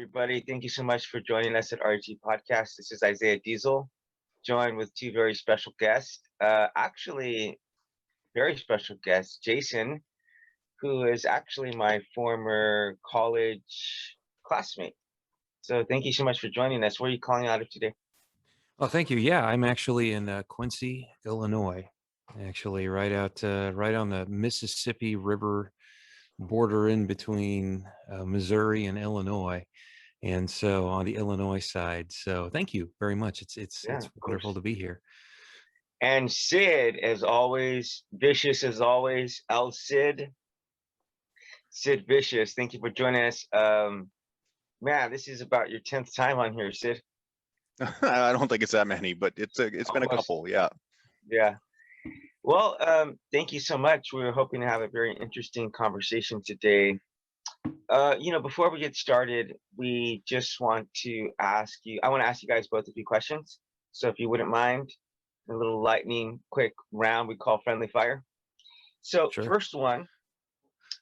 everybody. Thank you so much for joining us at RG Podcast. This is Isaiah Diesel, joined with two very special guests. Actually, very special guest, Jason, who is actually my former college classmate. So thank you so much for joining us. Where are you calling out of today? Oh, thank you. Yeah, I'm actually in Quincy, Illinois. Actually, right on the Mississippi River border in between Missouri and Illinois, and so on the Illinois side. So, thank you very much. Yeah, It's of wonderful course. to be here. And Sid, as always, vicious as always. El Sid Vicious. Thank you for joining us. Man, this is about your 10th time on here, Sid. I don't think it's that many, but it's been a Almost. couple. Yeah. Yeah. Well, thank you so much. We were hoping to have a very interesting conversation today. Before we get started, we just want to ask you, I want to ask you guys both a few questions. So if you wouldn't mind, a little lightning quick round we call friendly fire. So Sure. first one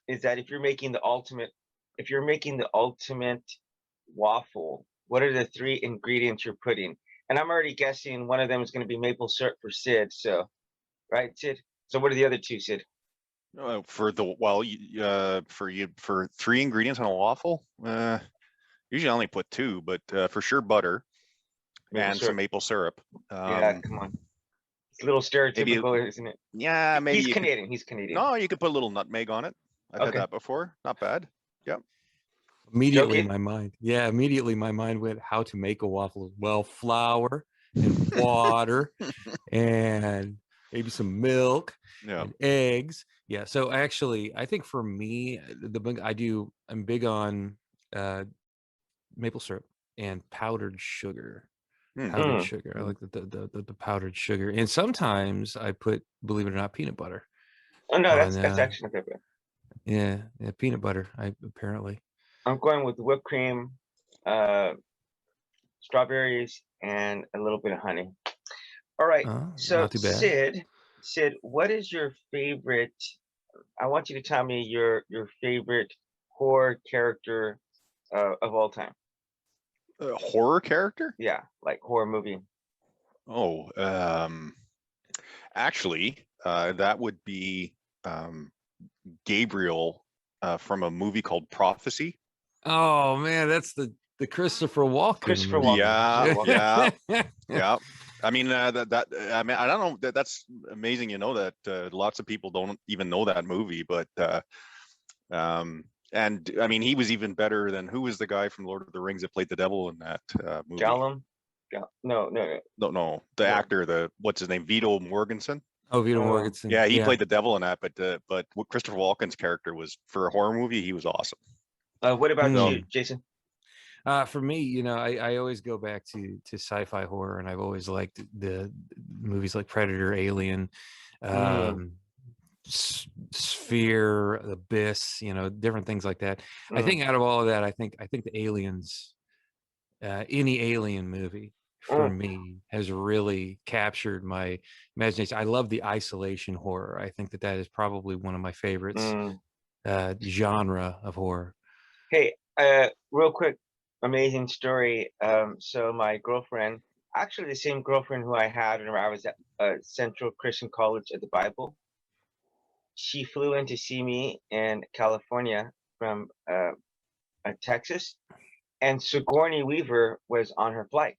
is that if you're making the ultimate waffle, what are the three ingredients you're putting? And I'm already guessing one of them is going to be maple syrup for Sid. So, right, Sid? So what are the other two, Sid? For three ingredients on a waffle, usually I only put two, but for sure butter and some maple syrup. Yeah, come on. It's a little stereotypical, isn't it? Yeah, maybe he's Canadian. He's Canadian. No, you could put a little nutmeg on it. I've had that before. Not bad. Yep. Immediately my mind went how to make a waffle. Well, flour and water and maybe some milk and eggs. Yeah. So actually, I think for me, I'm big on maple syrup and powdered sugar. Powdered sugar. I like the powdered sugar. And sometimes I put, believe it or not, peanut butter. Oh no, that's actually not that bad. Yeah, peanut butter. Apparently. I'm going with whipped cream, strawberries, and a little bit of honey. All right. So not too bad. Sid, what is your favorite? I want you to tell me your favorite horror character of all time. Horror character? Yeah, like horror movie. Oh, actually, that would be Gabriel from a movie called Prophecy. Oh man, that's the Christopher Walken. Christopher Walken. Yeah. I mean, I don't know. That's amazing. That lots of people don't even know that movie, but and I mean, he was even better than who was the guy from Lord of the Rings that played the devil in that movie? Gollum? No. The actor, what's his name? Viggo Mortensen. Oh, Viggo Mortensen. Yeah, he played the devil in that, but Christopher Walken's character was, for a horror movie, he was awesome. What about you, Jason? For me, I always go back to sci-fi horror, and I've always liked the movies like Predator, Alien, Sphere, Abyss, different things like that. I think out of all of that, I think the Aliens, any Alien movie for me has really captured my imagination. I love the isolation horror. I think that is probably one of my favorites genre of horror. Hey, real quick, amazing story. So my girlfriend, actually the same girlfriend who I had when I was at Central Christian College at the Bible, she flew in to see me in California from Texas, and Sigourney Weaver was on her flight.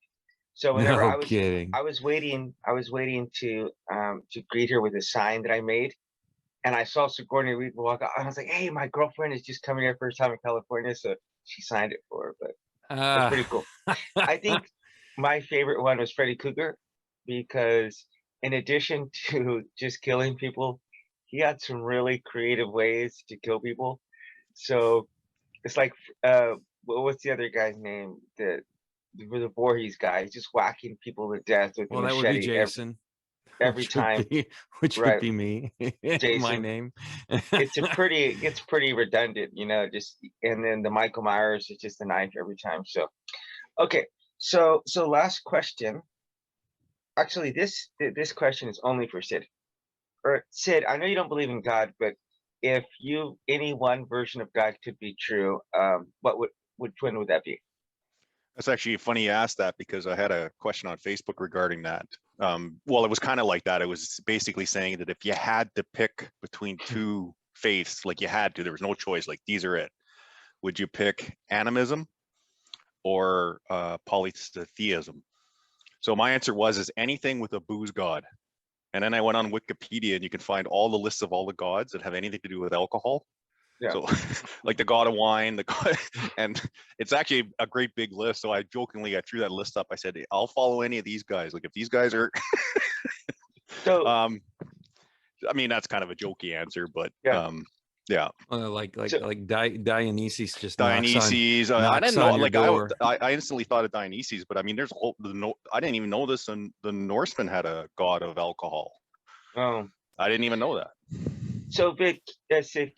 So whenever I was waiting to greet her with a sign that I made, and I saw Sigourney Weaver walk out. I was like, "Hey, my girlfriend is just coming here first time in California," so she signed it for her. But it's pretty cool. I think my favorite one was Freddy Krueger, because in addition to just killing people, he had some really creative ways to kill people. So it's like, what's the other guy's name? The Voorhees guy. He's just whacking people to death with a machete. That would be Jason. Every time, which would be me. Jason. My name. It's pretty redundant, just, and then the Michael Myers is just a knife every time. So, okay. So last question. Actually, this question is only for Sid. Or Sid, I know you don't believe in God, but if any one version of God could be true, which one would that be? That's actually funny you asked that, because I had a question on Facebook regarding that. Well, it was kind of like that. It was basically saying that if you had to pick between two faiths, like you had to, there was no choice, like these are it, would you pick animism or polytheism? So my answer is anything with a booze god. And then I went on Wikipedia, and you can find all the lists of all the gods that have anything to do with alcohol. Yeah. So like the god of wine, the god, and it's actually a great big list. So I jokingly, I threw that list up. I said, I'll follow any of these guys. Like if these guys are, so, I mean, that's kind of a jokey answer, but yeah. Like Dionysus just Dionysus. I didn't know. Like I instantly thought of Dionysus, but I mean, there's a whole. I didn't even know this, and the Norsemen had a god of alcohol. Oh, I didn't even know that. So Vic,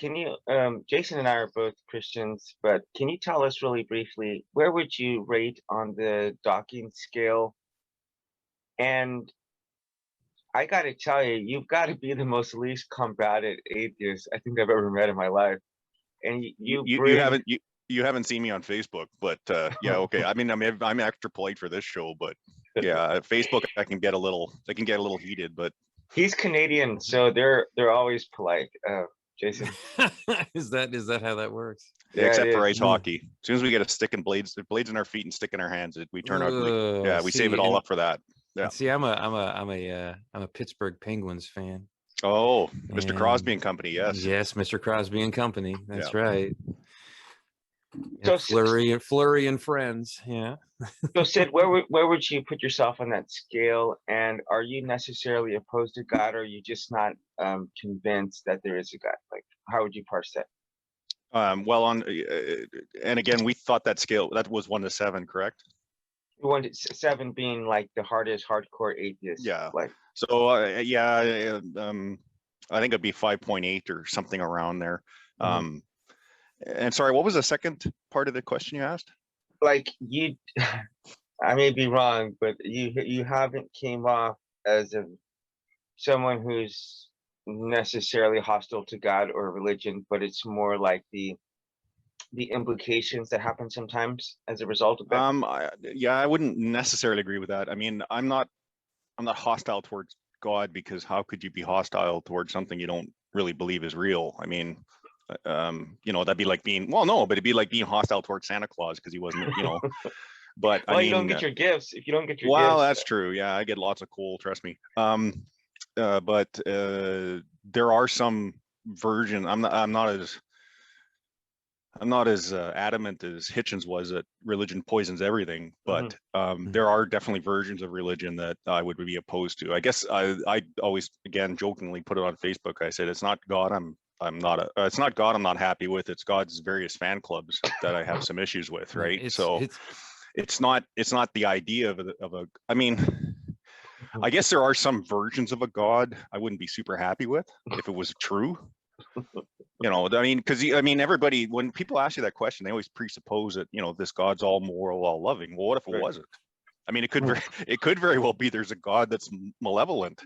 can you? Jason and I are both Christians, but can you tell us really briefly where would you rate on the docking scale? And I got to tell you, you've got to be the most least combative atheist I think I've ever met in my life. And you haven't seen me on Facebook, but yeah, okay. I mean, I'm extra polite for this show, but yeah, Facebook I can get a little heated, but he's Canadian, so they're always polite. Jason, is that how that works? Yeah, except for ice hockey. As soon as we get a stick and blades in our feet and stick in our hands, we turn ugly. Yeah, we save it all up for that. Yeah. See, I'm a Pittsburgh Penguins fan. Oh, Mr. Crosby and Company, yes. Yes, Mr. Crosby and Company. That's right. So Flurry and friends. Yeah. So Sid, where would you put yourself on that scale? And are you necessarily opposed to God, or are you just not convinced that there is a God? Like, how would you parse that? Well, and again, we thought that scale that was 1 to 7, correct? 1 to 7 being like the hardest hardcore atheist. Yeah. Like, so I think it'd be 5.8 or something around there. Mm-hmm. And sorry, what was the second part of the question you asked? Like I may be wrong, but you haven't came off as someone who's necessarily hostile to God or religion, but it's more like the implications that happen sometimes as a result of that. I wouldn't necessarily agree with that. I mean, I'm not hostile towards God, because how could you be hostile towards something you don't really believe is real? I mean, that'd be like it'd be like being hostile towards Santa Claus because he wasn't, but well, I mean, you don't get your gifts if you don't get your gifts. Well, that's true. Yeah, I get lots of coal, trust me. But there are some versions. I'm not as adamant as Hitchens was that religion poisons everything, but there are definitely versions of religion that I would be opposed to. I guess I always, again, jokingly put it on Facebook. I said, it's not God it's not God I'm not happy with. It's God's various fan clubs that I have some issues with, right? It's not the idea of a. I mean, I guess there are some versions of a God I wouldn't be super happy with if it was true. I mean, because everybody, when people ask you that question, they always presuppose that this God's all moral, all loving. Well, what if it wasn't? I mean, it could very well be there's a God that's malevolent.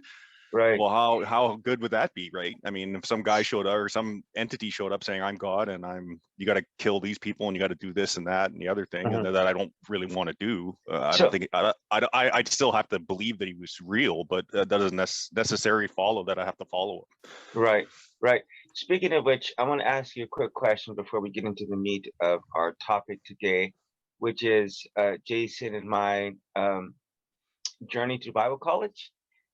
Right. Well, how good would that be, right? I mean, if some guy showed up or some entity showed up saying I'm God and you got to kill these people and you got to do this and that and the other thing and that I don't really want to do. I don't think I'd still have to believe that he was real, but that doesn't necessarily follow that I have to follow him. Right. Right. Speaking of which, I want to ask you a quick question before we get into the meat of our topic today, which is Jason and my journey to Bible college.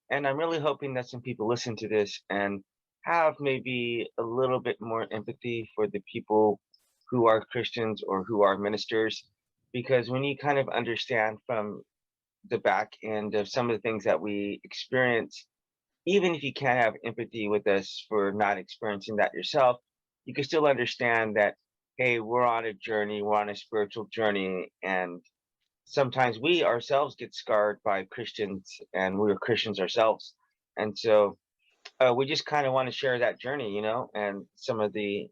And I'm really hoping that some people listen to this and have maybe a little bit more empathy for the people who are Christians or who are ministers, because when you kind of understand from the back end of some of the things that we experience, even if you can't have empathy with us for not experiencing that yourself, you can still understand that, hey, we're on a journey, we're on a spiritual journey, and sometimes we ourselves get scarred by Christians, and we are Christians ourselves. And so we just kind of want to share that journey, and some of the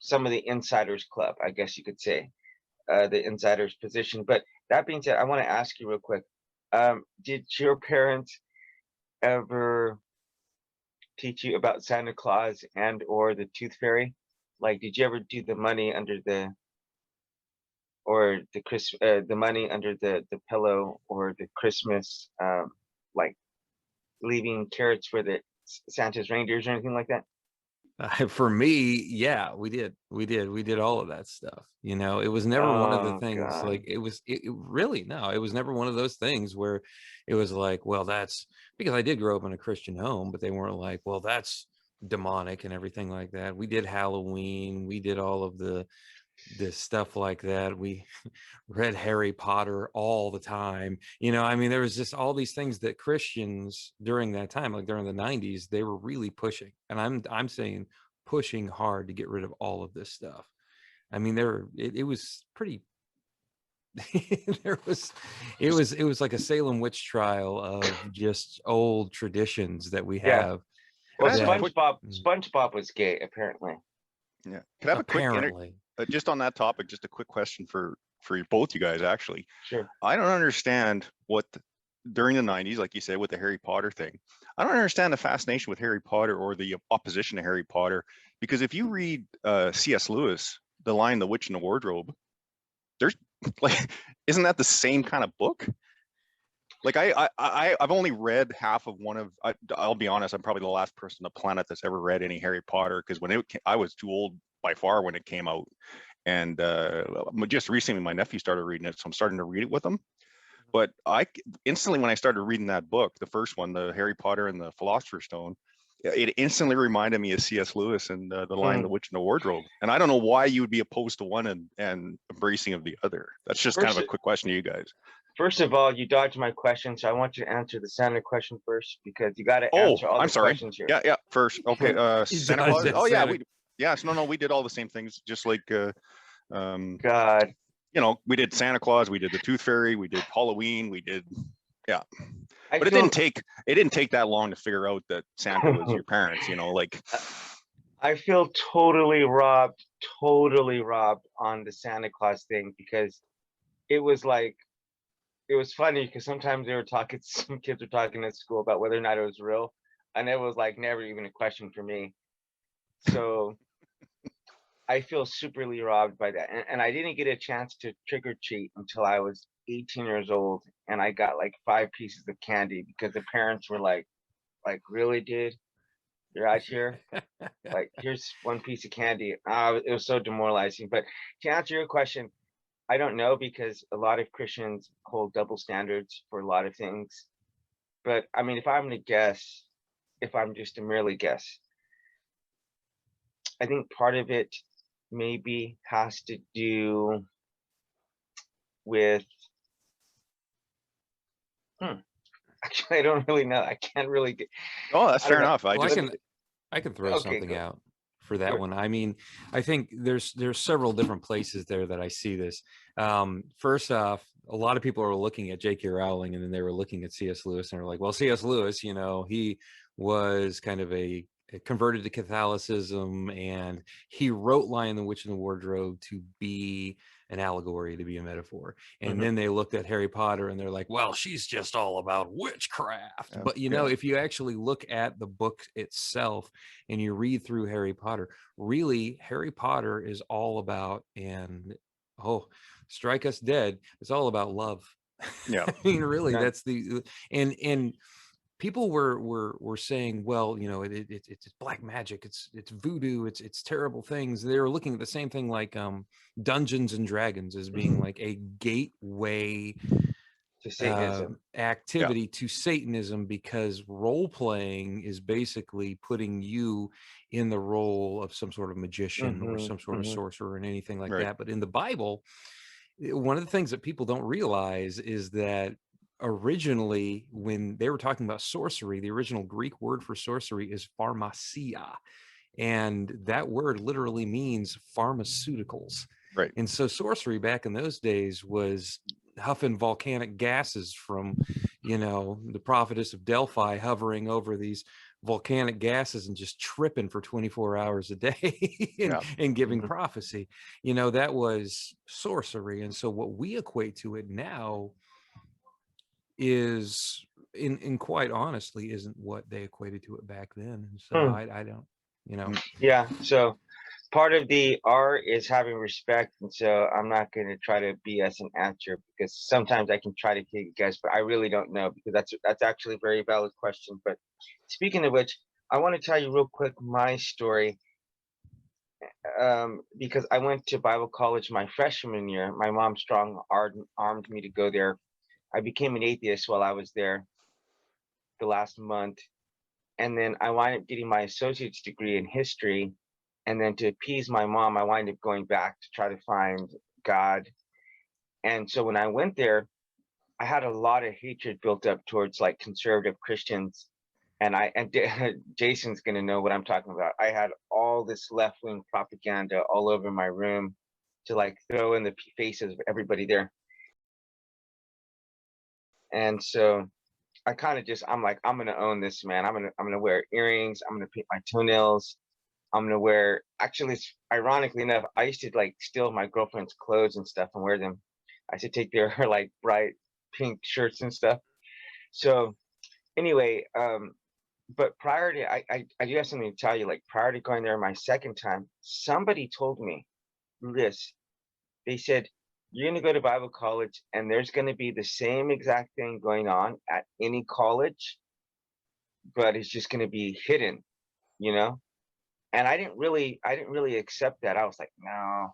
insiders club, I guess you could say, the insiders position. But that being said, I want to ask you real quick, did your parents ever teach you about Santa Claus and or the Tooth Fairy? Like, did you ever do the money under the or the money under the pillow, or the Christmas, like leaving carrots for the Santa's reindeers or anything like that? For me, yeah, we did all of that stuff. You know, it was never one of the Oh things God. like it really, no, it was never one of those things where it was like, well, that's because I did grow up in a Christian home, but they weren't like, well, that's demonic and everything like that. We did Halloween, we did all of the stuff like that. We read Harry Potter all the time. You know, I mean, there was just all these things that Christians during that time, like during the 90s, they were really pushing. And I'm saying pushing hard to get rid of all of this stuff. I mean, it was pretty it was like a Salem witch trial of just old traditions that we Yeah. have. Well, that- SpongeBob was gay, apparently. Yeah. Can I have a quick apparently. just on that topic, just a quick question for both you guys, actually. Sure. I don't understand during the 90s, like you said, with the Harry Potter thing, I don't understand the fascination with Harry Potter or the opposition to Harry Potter, because if you read C.S. Lewis, The Lion, the Witch, and the Wardrobe, there's like, isn't that the same kind of book? Like I've only read half of one of. I'll be honest, I'm probably the last person on the planet that's ever read any Harry Potter, because I was too old by far when it came out, and just recently my nephew started reading it, so I'm starting to read it with him. But I instantly, when I started reading that book, the first one, the Harry Potter and the Philosopher's Stone, it instantly reminded me of C.S. Lewis and The Lion, the Witch, and the Wardrobe. And I don't know why you would be opposed to one and embracing of the other. That's just kind of a quick question to you guys. First of all, you dodged my question, so I want you to answer the Santa question first, because you got to answer all the questions here. Yeah. First, okay. Santa Claus. Oh yeah. We did all the same things, just like God. You know, we did Santa Claus, we did the Tooth Fairy, we did Halloween, we did, yeah. But it didn't take that long to figure out that Santa was your parents, you know, like. I feel totally robbed on the Santa Claus thing, because it was funny, because sometimes some kids were talking at school about whether or not it was real, and it was like never even a question for me. So I feel superly robbed by that. And I didn't get a chance to trick or treat until I was 18 years old, and I got like 5 pieces of candy, because the parents were like, really, dude? You're out here? Like, here's 1 piece of candy. It was so demoralizing. But to answer your question, I don't know, because a lot of Christians hold double standards for a lot of things. But I mean, if I'm just to merely guess, I think part of it maybe has to do with actually, I don't really know. I can't really get. Oh, that's fair enough. I can throw something out for that one. I mean, I think there's several different places there that I see this. First off, a lot of people are looking at J.K. Rowling, and then they were looking at C.S. Lewis, and they're like, well, C.S. Lewis, you know, he was kind of converted to Catholicism, and he wrote Lion, the Witch, and the Wardrobe to be an allegory, to be a metaphor. And then they looked at Harry Potter, and they're like, well, she's just all about witchcraft. Yeah, but you know, if you actually look at the book itself and you read through Harry Potter, really Harry Potter is all about, and strike us dead, it's all about love. Yeah. I mean, really, that's and people were saying, well, you know, it's black magic, it's voodoo, it's terrible things. They were looking at the same thing, like Dungeons and Dragons as being like a gateway to Satanism activity to Satanism, because role playing is basically putting you in the role of some sort of magician or some sort of sorcerer and anything like that. But in the Bible, one of the things that people don't realize is that originally, when they were talking about sorcery, the original Greek word for sorcery is pharmacia, and that word literally means pharmaceuticals. Right. And so sorcery back in those days was huffing volcanic gases from, you know, the prophetess of Delphi hovering over these volcanic gases and just tripping for 24 hours a day and giving prophecy. You know, that was sorcery. And so what we equate to it now is, in quite honestly, isn't what they equated to it back then. And so I don't, you know. Yeah. So part of the R is having respect, and so I'm not going to try to BS an answer because sometimes I can try to take a guess, but I really don't know because that's actually a very valid question. But speaking of which, I want to tell you real quick my story, because I went to Bible college my freshman year. My mom armed me to go there. I became an atheist while I was there the last month, and then I wound up getting my associate's degree in history. And then to appease my mom, I wind up going back to try to find God. And so when I went there, I had a lot of hatred built up towards like conservative Christians. And Jason's gonna know what I'm talking about. I had all this left wing propaganda all over my room to like throw in the faces of everybody there. And so I kind of I'm like, I'm gonna own this, man. I'm gonna wear earrings. I'm gonna paint my toenails. I'm gonna wear, actually, it's ironically enough, I used to like steal my girlfriend's clothes and stuff and wear them. I used to take their like bright pink shirts and stuff. So anyway, but prior to, I do have something to tell you. Like prior to going there my second time, somebody told me this. They said, you're gonna go to Bible college and there's gonna be the same exact thing going on at any college, but it's just gonna be hidden, you know? And I didn't really accept that. I was like, no,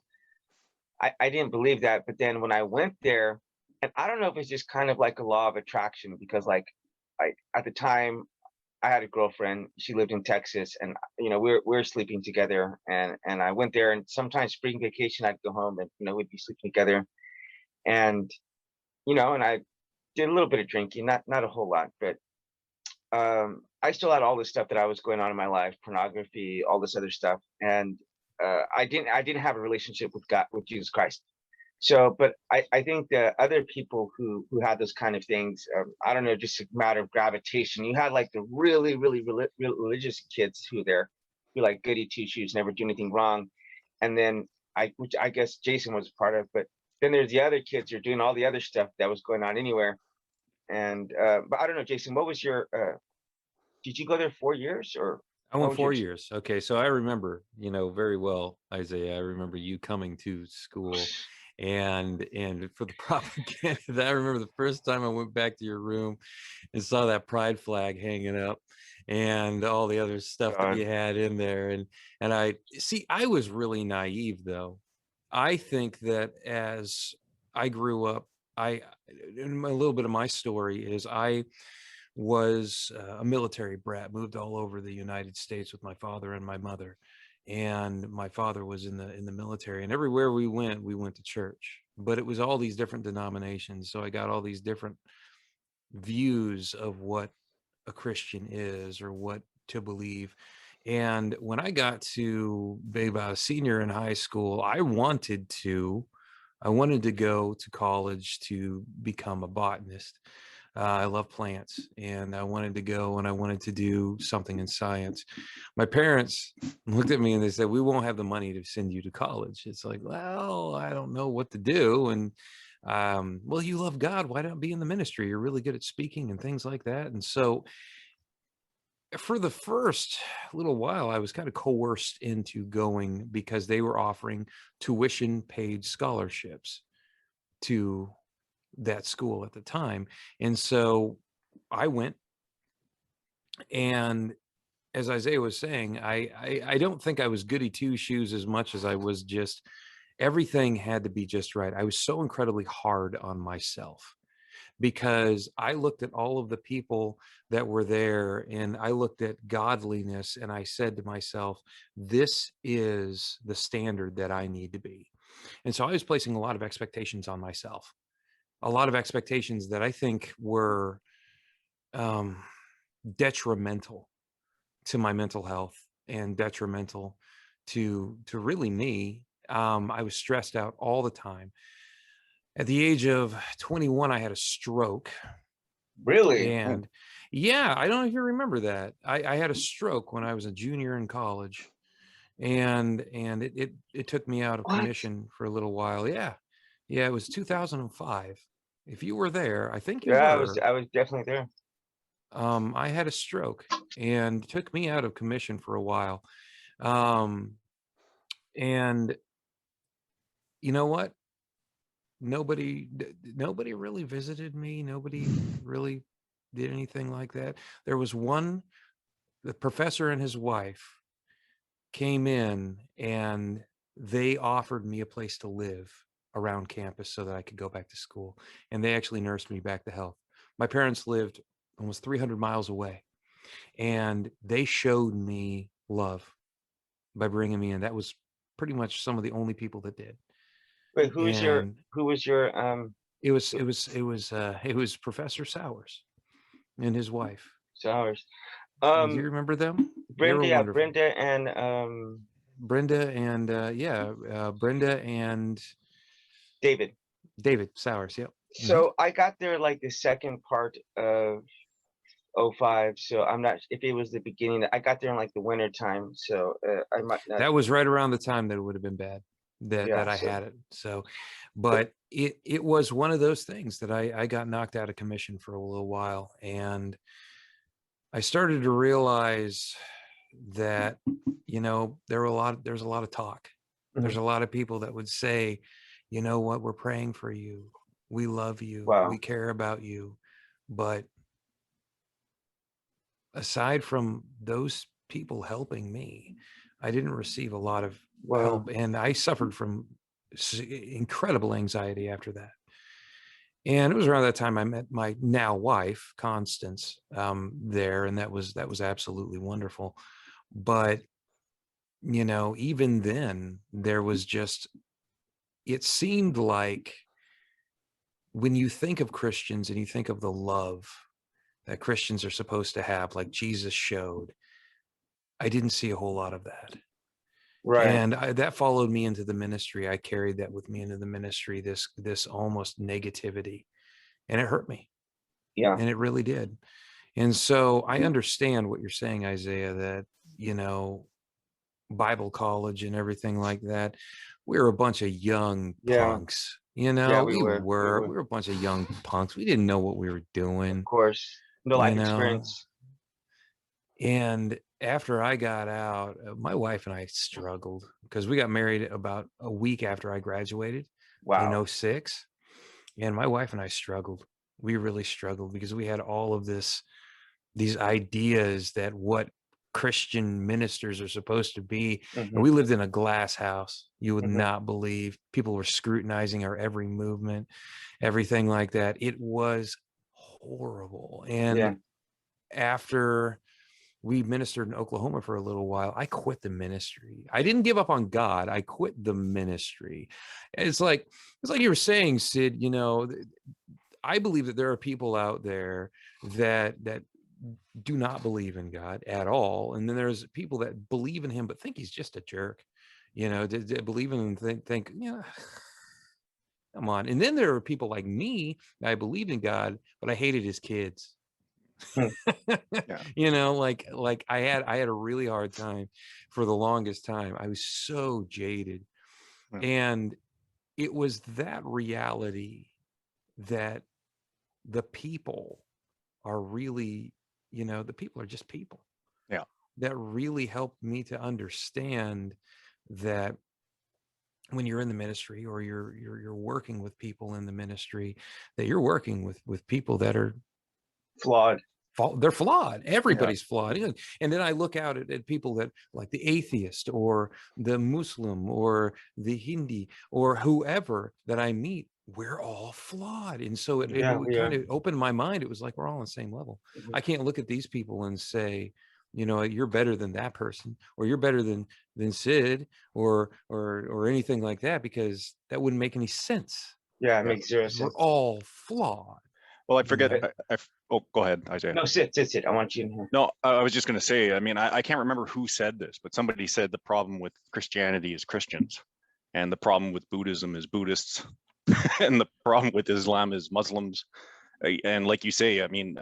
I didn't believe that. But then when I went there, and I don't know if it's just kind of like a law of attraction, because like at the time I had a girlfriend, she lived in Texas, and you know, we're sleeping together, and I went there, and sometimes spring vacation I'd go home and you know, we'd be sleeping together. And you know, and I did a little bit of drinking, not a whole lot, but I still had all this stuff that I was going on in my life, pornography, all this other stuff, and I didn't have a relationship with God, with Jesus Christ. So, but I think the other people who had those kind of things, I don't know, just a matter of gravitation. You had like the really religious kids who who like goody two shoes, never do anything wrong, and then which I guess Jason was a part of, but then there's the other kids who are doing all the other stuff that was going on anywhere. And but I don't know, Jason, what was your did you go there 4 years, or I what went was your 4 years. Okay, so I remember, very well, Isaiah. I remember you coming to school, and for the propaganda, I remember the first time I went back to your room and saw that pride flag hanging up, and all the other stuff that you had in there, and I was really naive though. I think that as I grew up, and a little bit of my story is I was a military brat, moved all over the United States with my father and my mother. And my father was in the military, and everywhere we went to church, but it was all these different denominations. So I got all these different views of what a Christian is or what to believe. And when I got to be about a senior in high school, I wanted to go to college to become a botanist. I love plants, and I wanted to go and I wanted to do something in science. My parents looked at me and they said, "We won't have the money to send you to college." It's like, well, I don't know what to do. And well, you love God. Why not be in the ministry? You're really good at speaking and things like that. And so for the first little while, I was kind of coerced into going because they were offering tuition paid scholarships to that school at the time. And so I went, and as Isaiah was saying, I don't think I was goody two shoes as much as I was just, everything had to be just right. I was so incredibly hard on myself because I looked at all of the people that were there and I looked at godliness and I said to myself, this is the standard that I need to be. And so I was placing a lot of expectations on myself, a lot of expectations that I think were detrimental to my mental health and detrimental to really me. I was stressed out all the time. At the age of 21, I had a stroke. Really? And yeah, I don't know if you remember that. I had a stroke when I was a junior in college, and it took me out of What? commission for a little while. Yeah. Yeah, it was 2005. If you were there, I think you Yeah, were. I was definitely there. I had a stroke and took me out of commission for a while. Um, And you know what? Nobody really visited me. Nobody really did anything like that. There was the professor and his wife came in and they offered me a place to live around campus so that I could go back to school. And they actually nursed me back to health. My parents lived almost 300 miles away, and they showed me love by bringing me in. That was pretty much some of the only people that did. Wait, who was your It was Professor Sowers and his wife. Sowers? Do you remember them? Brenda, yeah, wonderful. Brenda and Brenda and David Sowers. Yep. So I got there like the second part of 05, so I'm not if it was the beginning. I got there in like the winter time, so I might not. That was right around the time that it would have been bad that I had it. So, but it was one of those things that I got knocked out of commission for a little while, and I started to realize that, you know, there's a lot of talk. Mm-hmm. There's a lot of people that would say, you know what, we're praying for you. We love you. Wow. We care about you. But aside from those people helping me, I didn't receive a lot of help. And I suffered from incredible anxiety after that. And it was around that time I met my now wife, Constance, there. And that was absolutely wonderful. But, you know, even then there was just, it seemed like when you think of Christians and you think of the love that Christians are supposed to have, like Jesus showed, I didn't see a whole lot of that. Right. And that followed me into the ministry. I carried that with me into the ministry, this almost negativity, and it hurt me. Yeah. And it really did. And so I understand what you're saying, Isaiah, that, you know, Bible college and everything like that, we were a bunch of young punks, you know. Yeah, we were a bunch of young punks. We didn't know what we were doing. Of course. No life experience. And after I got out, my wife and I struggled because we got married about a week after I graduated in 06. And my wife and I struggled. We really struggled because we had all of these ideas that what Christian ministers are supposed to be. Mm-hmm. And we lived in a glass house. You would not believe. People were scrutinizing our every movement, everything like that. It was horrible. And after we ministered in Oklahoma for a little while, I quit the ministry. I didn't give up on God. I quit the ministry. It's like you were saying, Sid, you know, I believe that there are people out there that do not believe in God at all. And then there's people that believe in him, but think he's just a jerk, you know, to believe in him and think, you know, come on. And then there are people like me, I believed in God, but I hated his kids. You know, like I had a really hard time for the longest time. I was so jaded. And it was that reality that the people are really, you know, the people are just people. Yeah. That really helped me to understand that when you're in the ministry or you're working with people in the ministry, that you're working with people that are flawed. They're flawed. Everybody's flawed. And then I look out at people that like the atheist or the Muslim or the Hindi or whoever that I meet, we're all flawed. And so it kind of opened my mind. It was like, we're all on the same level. Mm-hmm. I can't look at these people and say, you know, you're better than that person, or you're better than Sid or anything like that, because that wouldn't make any sense. Yeah, it makes zero sense. We're all flawed. Well, I forget. Oh, go ahead, Isaiah. No, sit. I want you in here. No, I was just going to say, I mean, I can't remember who said this, but somebody said the problem with Christianity is Christians, and the problem with Buddhism is Buddhists, and the problem with Islam is Muslims. And like you say, I mean,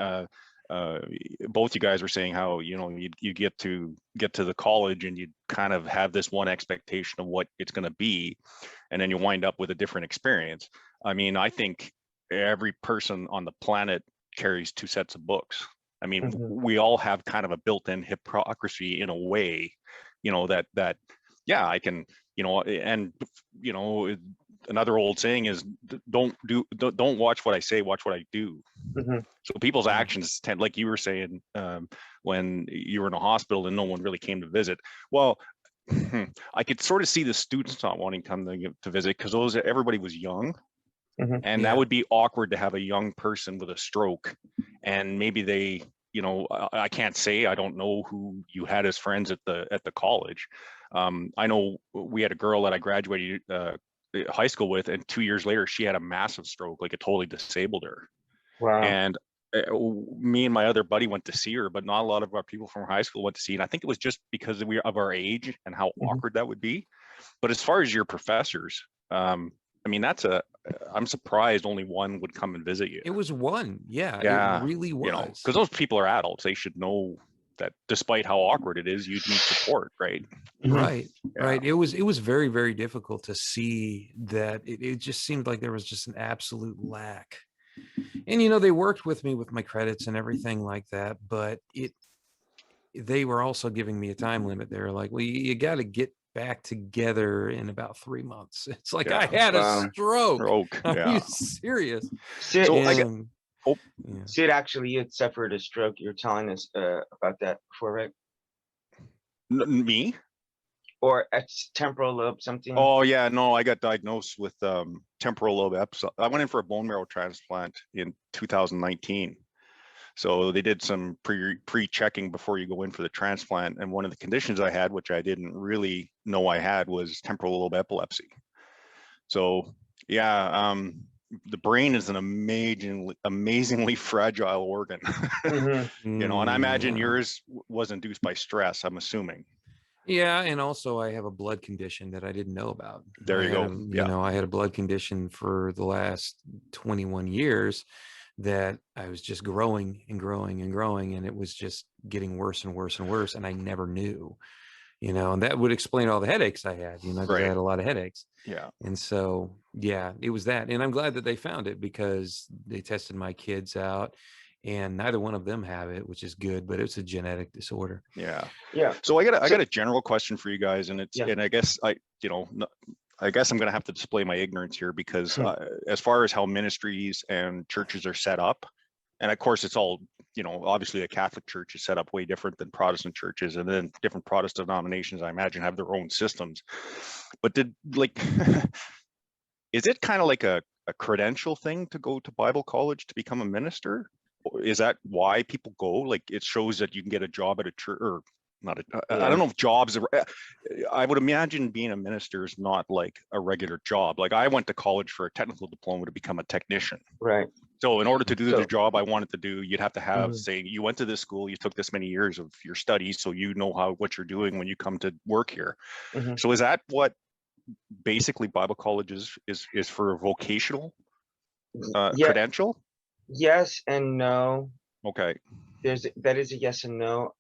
both you guys were saying how, you know, you get to the college and you kind of have this one expectation of what it's going to be, and then you wind up with a different experience. I mean, I think every person on the planet carries two sets of books. I mean, we all have kind of a built-in hypocrisy in a way, you know, that yeah, I can, and another old saying is don't watch what I say, watch what I do. So people's actions tend, like you were saying, when you were in a hospital and no one really came to visit. Well, I could sort of see the students not wanting to come to visit because everybody was young. And that would be awkward to have a young person with a stroke, and maybe they, I can't say, I don't know who you had as friends at the college. I know we had a girl that I graduated high school with, and 2 years later she had a massive stroke, like it totally disabled her. Wow. And me and my other buddy went to see her, but not a lot of our people from high school went to see her. And I think it was just because of our age and how awkward that would be. But as far as your professors, I mean, I'm surprised only one would come and visit you. It was one. Yeah, it really was. Because those people are adults. They should know that despite how awkward it is, you need support, right? Right. It was very, very difficult to see that. It just seemed like there was just an absolute lack. And, they worked with me with my credits and everything like that, but they were also giving me a time limit. They were like, well, you got to get back together in about 3 months. It's like, I had a stroke. Are you serious? Sid, Sid, actually, you had suffered a stroke. You were telling us about that before, right? Me? Or temporal lobe something? Oh yeah, no, I got diagnosed with temporal lobe episode. I went in for a bone marrow transplant in 2019. So they did some pre-checking before you go in for the transplant. And one of the conditions I had, which I didn't really know I had, was temporal lobe epilepsy. So yeah, the brain is an amazingly fragile organ. And I imagine yours was induced by stress, I'm assuming. Yeah, and also I have a blood condition that I didn't know about. There you go. I had a blood condition for the last 21 years that I was just growing and growing and growing, and it was just getting worse and worse and worse, and I never knew, and that would explain all the headaches I had, because I had a lot of headaches. Yeah. And so, yeah, it was that. And I'm glad that they found it, because they tested my kids out, and neither one of them have it, which is good, but it's a genetic disorder. Yeah. So I got a general question for you guys, and and I guess I guess I'm going to have to display my ignorance here, because as far as how ministries and churches are set up, and of course it's all, obviously the Catholic Church is set up way different than Protestant churches, and then different Protestant denominations, I imagine, have their own systems. But is it kind of like a credential thing to go to Bible college to become a minister? Is that why people go? Like, it shows that you can get a job at a church, or not I don't know if jobs are, I would imagine being a minister is not like a regular job. Like, I went to college for a technical diploma to become a technician. Right. So in order to do the job I wanted to do, you'd have to have, say, you went to this school, you took this many years of your studies, so you know what you're doing when you come to work here. So is that what basically Bible college is for a vocational credential? Yes and no. Okay. That is a yes and no.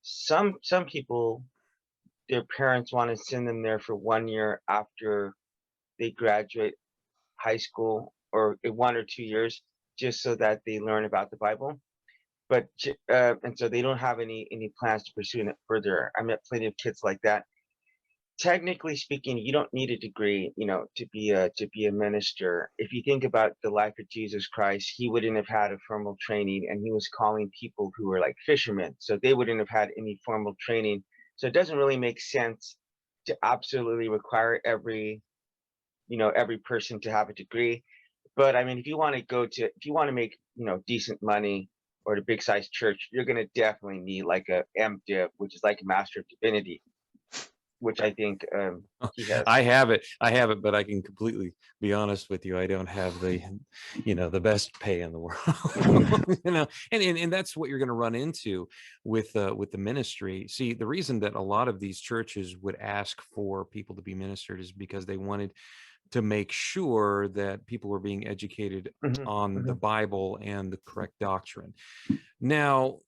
Some people, their parents want to send them there for 1 year after they graduate high school, or 1 or 2 years, just so that they learn about the Bible. But and so they don't have any plans to pursue it further. I met plenty of kids like that. Technically speaking, you don't need a degree, to be a minister. If you think about the life of Jesus Christ, he wouldn't have had a formal training, and he was calling people who were like fishermen, so they wouldn't have had any formal training. So it doesn't really make sense to absolutely require every person to have a degree. But I mean, if you want to make, decent money, or the big size church, you're going to definitely need like a MDiv, which is like a Master of Divinity, which I think he has. I have it, but I can completely be honest with you. I don't have the best pay in the world, and that's what you're going to run into with the ministry. See, the reason that a lot of these churches would ask for people to be ministered is because they wanted to make sure that people were being educated on the Bible and the correct doctrine. Now,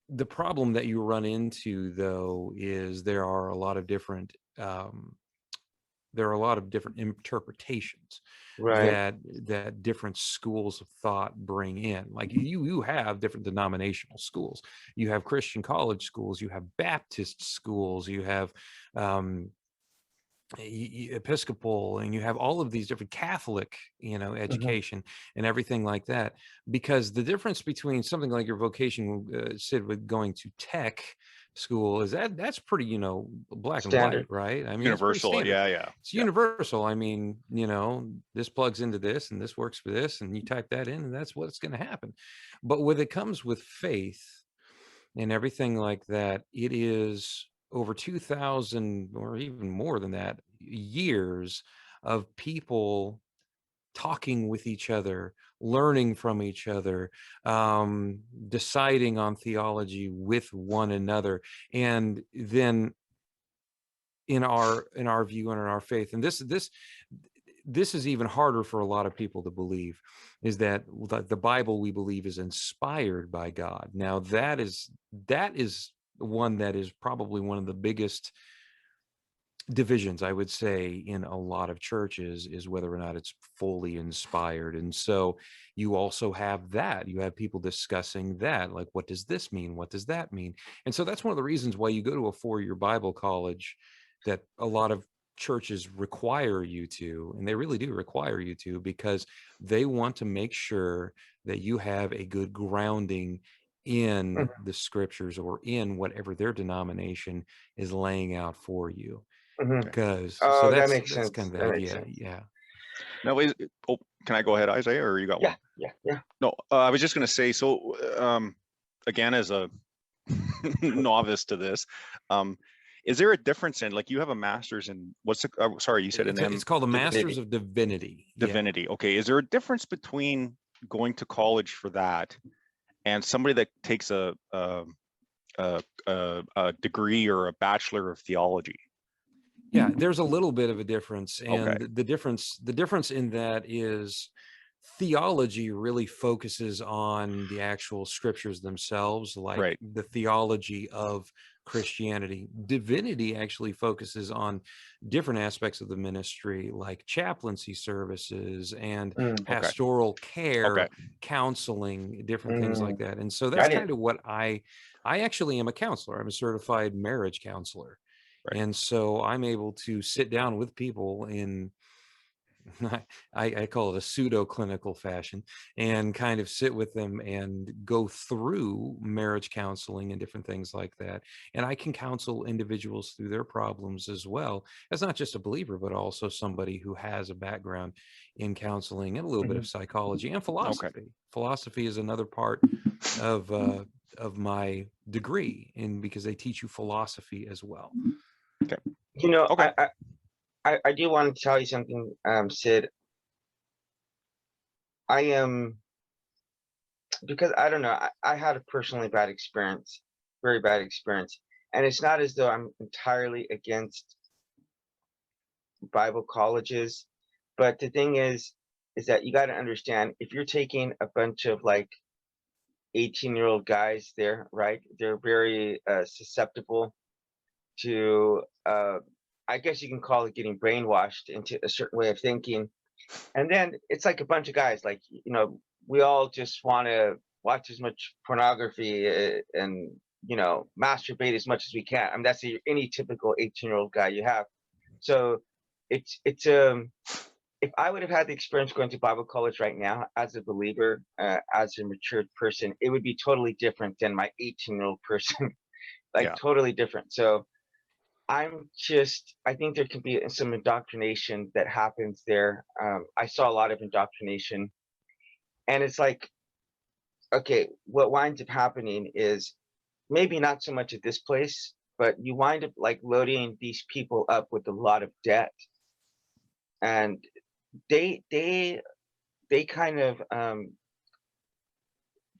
the problem that you run into, though, is there are a lot of different interpretations that different schools of thought bring in. Like, you have different denominational schools. You have Christian college schools. You have Baptist schools. You have Episcopal, and you have all of these different Catholic, education and everything like that. Because the difference between something like your vocation, Sid, with going to tech school is that's pretty, black and Standard. white, right? I mean, it's pretty Universal. standard. Yeah. It's universal. I mean, this plugs into this and this works for this, and you type that in and that's what's going to happen. But when it comes with faith and everything like that, it is over 2,000 or even more than that years of people talking with each other, learning from each other, deciding on theology with one another, and then in our view and in our faith. And this is even harder for a lot of people to believe, is that the Bible, we believe, is inspired by God. Now that is one that is probably one of the biggest divisions, I would say, in a lot of churches, is whether or not it's fully inspired. And so you also have that. You have people discussing that, like, what does this mean? What does that mean? And so that's one of the reasons why you go to a 4-year Bible college that a lot of churches require you to, and they really do require you to, because they want to make sure that you have a good grounding in the scriptures or in whatever their denomination is laying out for you. Because so that makes that's sense. kind of the That makes idea. sense. Yeah. Now, can I go ahead, Isaiah, or you got one? Yeah. No, I was just going to say, so again, as a novice to this, is there a difference in, like, you have a master's in sorry, you said It's called the Masters of Divinity. Divinity. Yeah. Okay. Is there a difference between going to college for that and somebody that takes a degree or a bachelor of theology? Yeah, there's a little bit of a difference, and Okay. the difference in that is theology really focuses on the actual scriptures themselves, like the theology of Christianity. Divinity actually focuses on different aspects of the ministry, like chaplaincy services and pastoral care, counseling, different things like that. And so that's kind of what I actually am a counselor. I'm a certified marriage counselor. And so I'm able to sit down with people in, I call it a pseudo clinical fashion, and kind of sit with them and go through marriage counseling and different things like that. And I can counsel individuals through their problems as well, as not just a believer, but also somebody who has a background in counseling and a little bit of psychology and philosophy. Philosophy is another part of my degree, and because they teach you philosophy as well. I do want to tell you something, Sid. I am, because I don't know, I had a personally bad experience, very bad experience. And it's not as though I'm entirely against Bible colleges, but the thing is that you got to understand, if you're taking a bunch of like 18-year-old guys there, right? They're very susceptible to, I guess you can call it getting brainwashed into a certain way of thinking. And then it's like a bunch of guys, like, we all just want to watch as much pornography and, masturbate as much as we can. I mean, that's any typical 18-year-old guy you have. So it's if I would have had the experience going to Bible college right now as a believer, as a matured person, it would be totally different than my 18-year-old person, totally different. So I think there can be some indoctrination that happens there. I saw a lot of indoctrination, and it's like, okay, what winds up happening is maybe not so much at this place, but you wind up like loading these people up with a lot of debt, and they kind of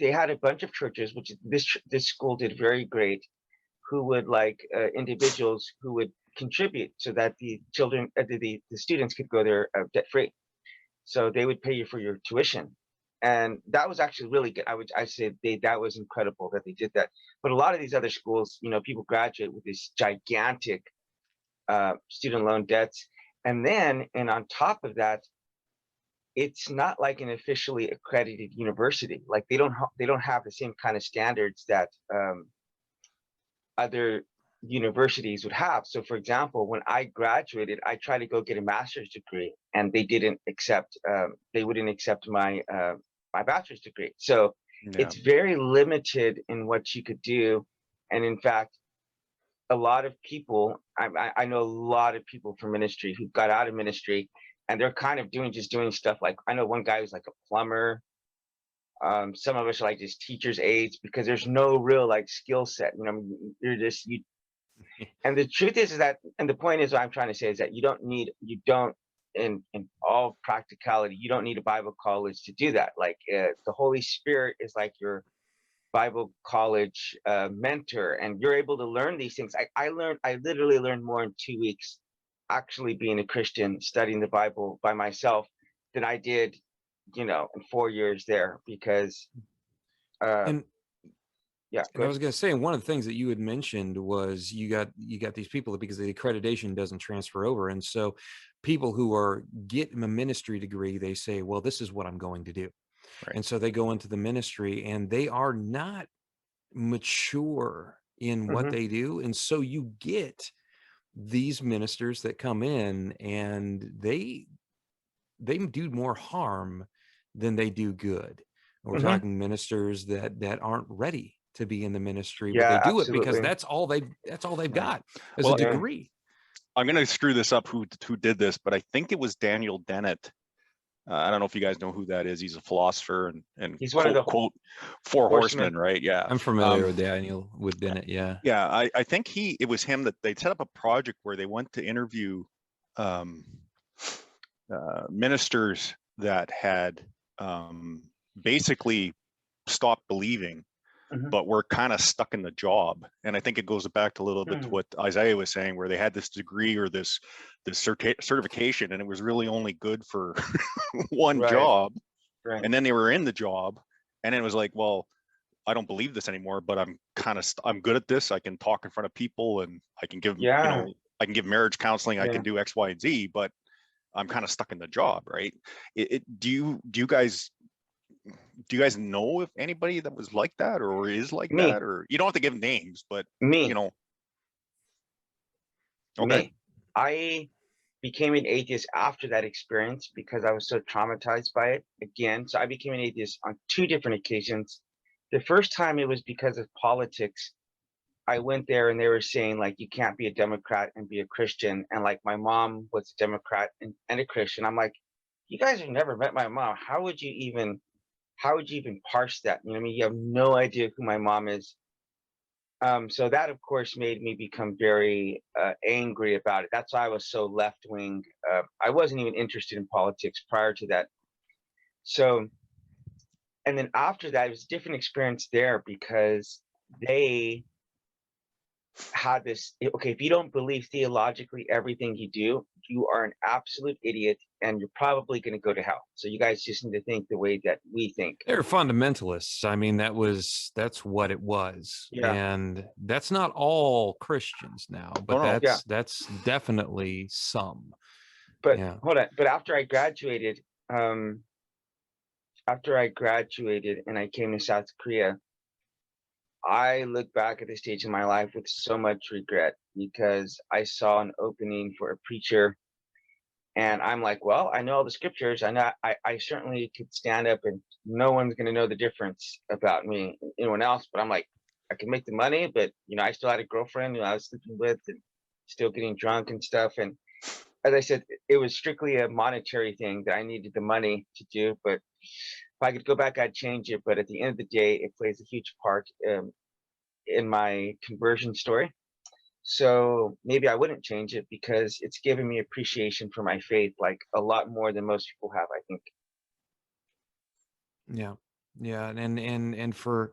they had a bunch of churches, which this school did very great, who would individuals who would contribute so that the children, the students could go there debt free. So they would pay you for your tuition, and that was actually really good. I say that was incredible that they did that. But a lot of these other schools, people graduate with these gigantic student loan debts, and on top of that, it's not like an officially accredited university. Like they don't have the same kind of standards that other universities would have. So for example, when I graduated, I tried to go get a master's degree, and they didn't accept, they wouldn't accept my my bachelor's degree. So Yeah. it's very limited in what you could do. And in fact, a lot of people, I know a lot of people from ministry who got out of ministry, and they're kind of just doing stuff like, I know one guy who's like a plumber. Some of us are like just teachers' aides, because there's no real like skill set. You know, you're just you. And the truth is that, and the point is, what I'm trying to say is that you don't, in all practicality, you don't need a Bible college to do that. Like the Holy Spirit is like your Bible college mentor, and you're able to learn these things. I literally learned more in 2 weeks actually being a Christian, studying the Bible by myself, than I did, in 4 years there, because And yeah. And I was going to say, one of the things that you had mentioned was you got these people, because the accreditation doesn't transfer over, and so people who are getting a ministry degree, they say, well, this is what I'm going to do. Right. And so they go into the ministry, and they are not mature in what they do, and so you get these ministers that come in, and they do more harm than they do good. We're talking ministers that aren't ready to be in the ministry, but they Yeah, do it because absolutely. that's all they've got as Well, a degree. I'm going to screw this up, who did this, but I think it was Daniel Dennett. I don't know if you guys know who that is. He's a philosopher and He's one of the quote Four horsemen. Horsemen, right? Yeah. I'm familiar with Dennett. Yeah. Yeah. I think it was him that they set up a project where they went to interview ministers that had basically stopped believing, but were kind of stuck in the job. And I think it goes back to a little bit to what Isaiah was saying, where they had this degree or this certification, and it was really only good for one job. Right. And then they were in the job, and it was like, well, I don't believe this anymore, but I'm good at this. I can talk in front of people, and I can give, I can give marriage counseling. I can do X, Y, and Z, but I'm kind of stuck in the job, right? Do you guys know if anybody that was like that or is like that? Or you don't have to give names, but okay. Me. I became an atheist after that experience because I was so traumatized by it again. So I became an atheist on 2 different occasions. The first time it was because of politics. I went there and they were saying like, you can't be a Democrat and be a Christian. And like my mom was a Democrat and a Christian. I'm like, you guys have never met my mom. How would you even parse that? You know what I mean? You have no idea who my mom is. So that, of course, made me become very angry about it. That's why I was so left-wing. I wasn't even interested in politics prior to that. So, and then after that, it was a different experience there because they had this, okay, if you don't believe theologically everything you do, you are an absolute idiot and you're probably going to go to hell. So you guys just need to think the way that we think. They're fundamentalists. I mean, that's what it was. Yeah. And that's not all Christians now, but that's definitely some. But hold on. But after I graduated and I came to South Korea, I look back at this stage in my life with so much regret because I saw an opening for a preacher, and I'm like, well, I know all the scriptures. I know I certainly could stand up, and no one's going to know the difference about me, anyone else. But I'm like, I can make the money, but I still had a girlfriend who I was sleeping with, and still getting drunk and stuff. And as I said, it was strictly a monetary thing that I needed the money to do, but if I could go back, I'd change it. But at the end of the day, it plays a huge part in my conversion story. So maybe I wouldn't change it because it's given me appreciation for my faith, like a lot more than most people have, I think. Yeah. And for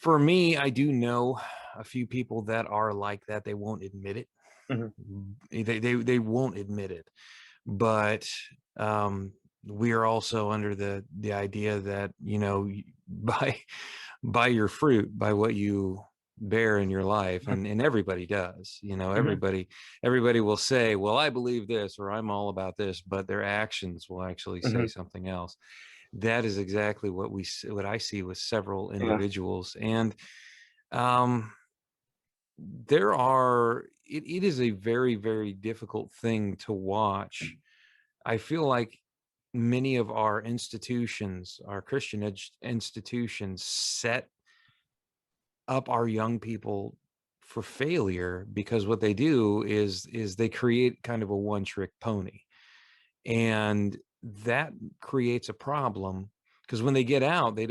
me, I do know a few people that are like that. They won't admit it. They won't admit it, but we are also under the idea that by your fruit, by what you bear in your life, and everybody does. Everybody will say, well, I believe this, or I'm all about this, but their actions will actually say something else. That is exactly what I see with several individuals. And it is a very, very difficult thing to watch. I feel like many of our institutions, our Christian institutions, set up our young people for failure, because what they do is they create kind of a one-trick pony, and that creates a problem, because when they get out, they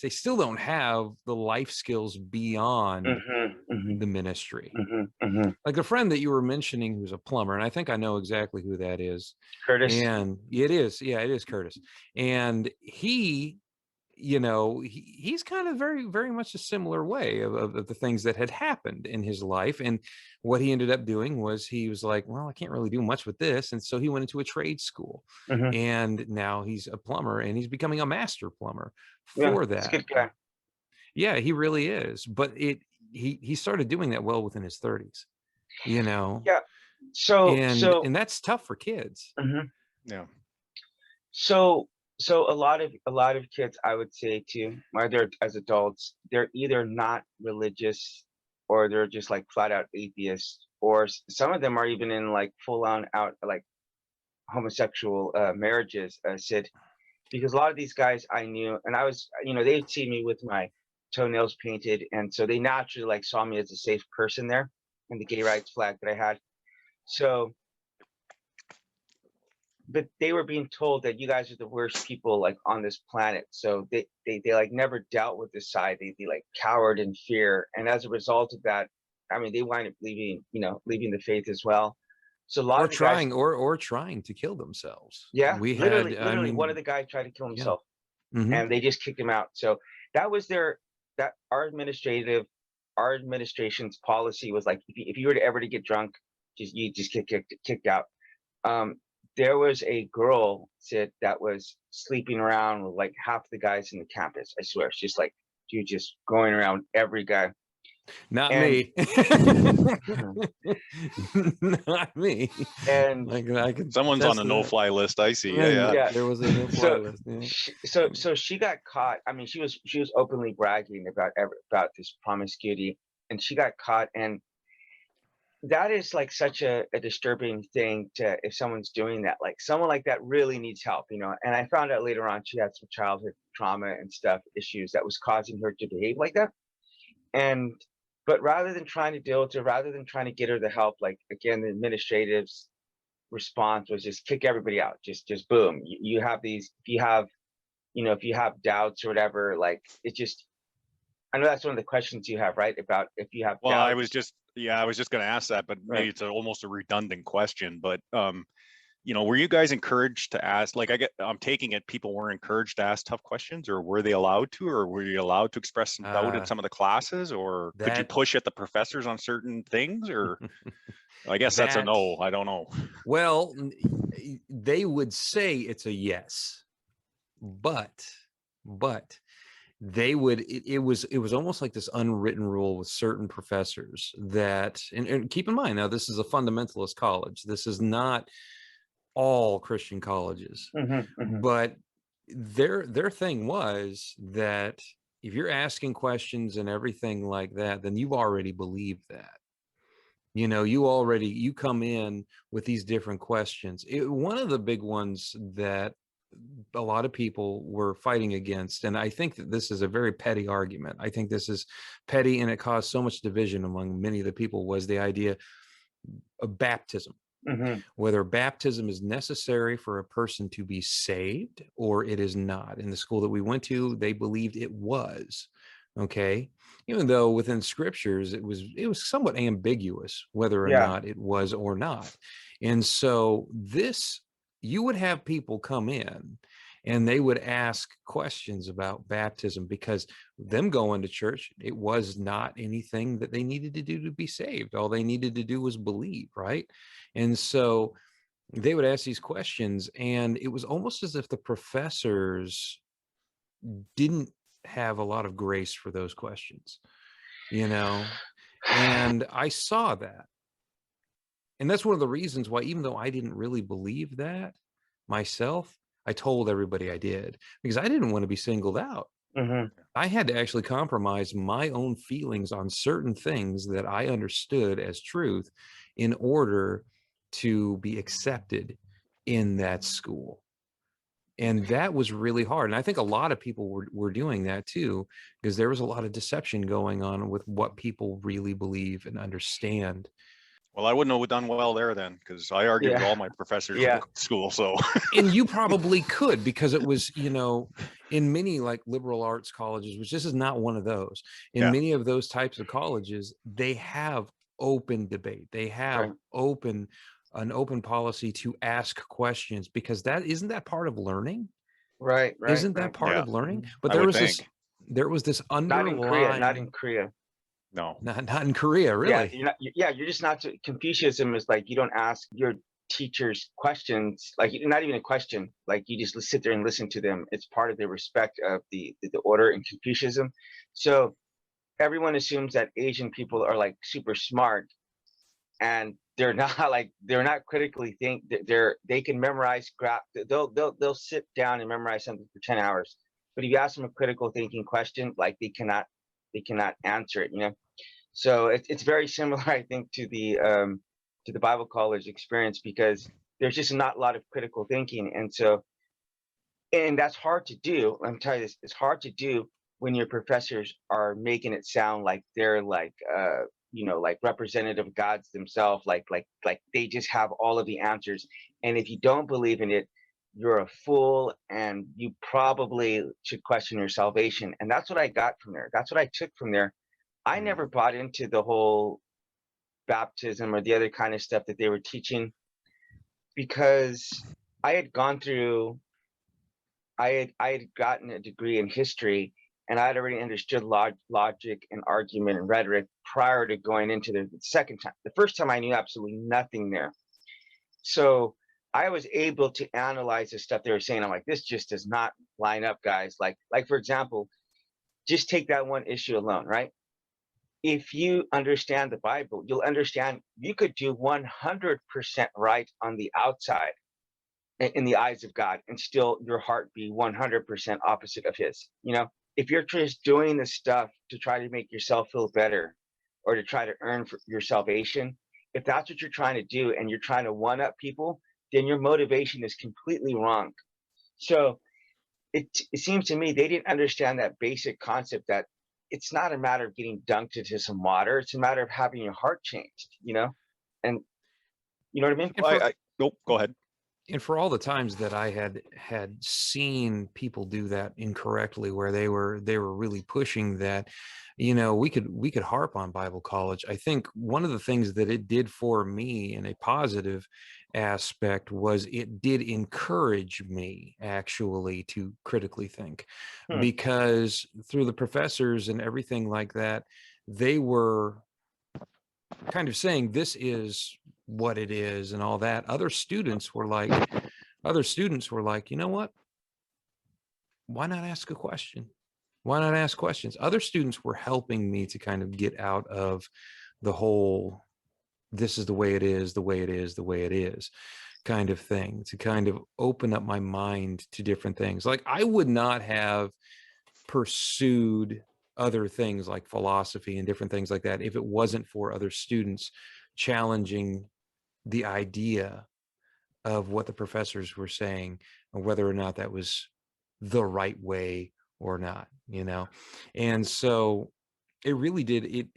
still don't have the life skills beyond the ministry. Like the friend that you were mentioning who's a plumber, and I think I know exactly who that is. Curtis. And it is Curtis. And he, he's kind of very, very much a similar way of the things that had happened in his life. And what he ended up doing was he was like, well, I can't really do much with this. And so he went into a trade school, and now he's a plumber, and he's becoming a master plumber for that. He's a good guy. Yeah, he really is. But he started doing that well within his 30s, Yeah. And that's tough for kids. Yeah. So a lot of kids, I would say too, whether as adults, they're either not religious, or they're just like flat out atheists, or some of them are even in like full on out like homosexual marriages, Sid, because a lot of these guys I knew, and I was, they'd see me with my toenails painted, and so they naturally like saw me as a safe person there, and the gay rights flag that I had. So, but they were being told that you guys are the worst people like on this planet. So they like never dealt with this side. They like cowered in fear, and as a result of that, I mean, they wind up leaving the faith as well. So a lot of trying to kill themselves. Yeah, literally, one of the guys tried to kill himself, and they just kicked him out. So that was our administration's policy was like, if you were to ever to get drunk, you just get kicked out. There was a girl that was sleeping around with like half the guys in the campus. I swear, it's just like dude just going around with every guy. Not me. Not me. And like someone's on the no-fly list. I see. Yeah. There was a no-fly list. Yeah. So she got caught. I mean, she was openly bragging about this promiscuity, and she got caught. And that is like such a disturbing thing if someone's doing that. Like someone like that really needs help, And I found out later on she had some childhood trauma and stuff issues that was causing her to behave like that. But rather than trying to deal with her, rather than trying to get her the help, like again, the administrative's response was just kick everybody out. Just boom. You have these. If you have doubts or whatever, like it just. I know that's one of the questions you have, right? About if you have. Well, doubts. I was just going to ask that, but maybe it's almost a redundant question. But were you guys encouraged to ask? Like, I'm taking it people weren't encouraged to ask tough questions, or were they allowed to, or were you allowed to express some doubt in some of the classes, or could you push at the professors on certain things, or? I guess that's a no. I don't know. Well, they would say it's a yes, but they would. It was almost like this unwritten rule with certain professors that, and keep in mind now, this is a fundamentalist college. This is not all Christian colleges, but their thing was that if you're asking questions and everything like that, then you already believe that. You come in with these different questions. One of the big ones that a lot of people were fighting against, and I think that this is a very petty argument. I think this is petty, and it caused so much division among many of the people, was the idea of baptism. Whether baptism is necessary for a person to be saved or it is not. In the school that we went to, they believed it was. Okay, even though within scriptures it was somewhat ambiguous whether or not it was or not. And so you would have people come in and they would ask questions about baptism, because them going to church, it was not anything that they needed to do to be saved. All they needed to do was believe, right? And so they would ask these questions, and it was almost as if the professors didn't have a lot of grace for those questions, and I saw that. And that's one of the reasons why, even though I didn't really believe that myself, I told everybody I did, because I didn't want to be singled out. I had to actually compromise my own feelings on certain things that I understood as truth in order to be accepted in that school. And that was really hard. And I think a lot of people were doing that too, because there was a lot of deception going on with what people really believe and understand. Well, I wouldn't have done well there then, because I argued with all my professors at school. So, and you probably could, because it was, you know, in many like liberal arts colleges, which this is not one of those. In many of those types of colleges, they have open debate. They have an open policy to ask questions, because that isn't that part of learning. Right. Isn't that part of learning? But there was this underlying. Not in Korea. No, not in Korea, really. You're just not. Confucianism is like, you don't ask your teachers questions, like not even a question, like you just sit there and listen to them. It's part of the respect of the order in Confucianism. So everyone assumes that Asian people are like super smart, and they're not. Like, they're not critically they can memorize they'll sit down and memorize something for 10 hours, but if you ask them a critical thinking question, like they cannot answer it, you know. So it's very similar, I think, to the Bible college experience, because there's just not a lot of critical thinking. And that's hard to do. Let me tell you this, it's hard to do when your professors are making it sound like they're like like representative gods themselves, like they just have all of the answers. And if you don't believe in it, you're a fool, and you probably should question your salvation. And that's what I got from there. That's what I took from there. I never bought into the whole baptism or the other kind of stuff that they were teaching, because I had gotten a degree in history, and I had already understood logic and argument and rhetoric prior to going into the second time. The first time I knew absolutely nothing there. So I was able to analyze the stuff they were saying. I'm like, this just does not line up, guys. Like for example, just take that one issue alone, right? If you understand the Bible, you'll understand you could do 100% right on the outside in the eyes of God, and still your heart be 100% opposite of his. You know, if you're just doing this stuff to try to make yourself feel better, or to try to earn your salvation, if that's what you're trying to do and you're trying to one up people, then your motivation is completely wrong. So it seems to me they didn't understand that basic concept, that it's not a matter of getting dunked into some water. It's a matter of having your heart changed, you know? And you know what I mean? Nope, go ahead. And for all the times that I had seen people do that incorrectly, where they were really pushing that, you know, we could harp on Bible college. I think one of the things that it did for me in a positive aspect was it did encourage me actually to critically think, because through the professors and everything like that, they were kind of saying this is what it is and all that. Other students were like, you know what? Why not ask a question? Why not ask questions? Other students were helping me to kind of get out of the whole, this is the way it is, the way it is, the way it is kind of thing, to kind of open up my mind to different things. Like, I would not have pursued other things like philosophy and different things like that if it wasn't for other students challenging the idea of what the professors were saying, and whether or not that was the right way or not, you know? And so it really did.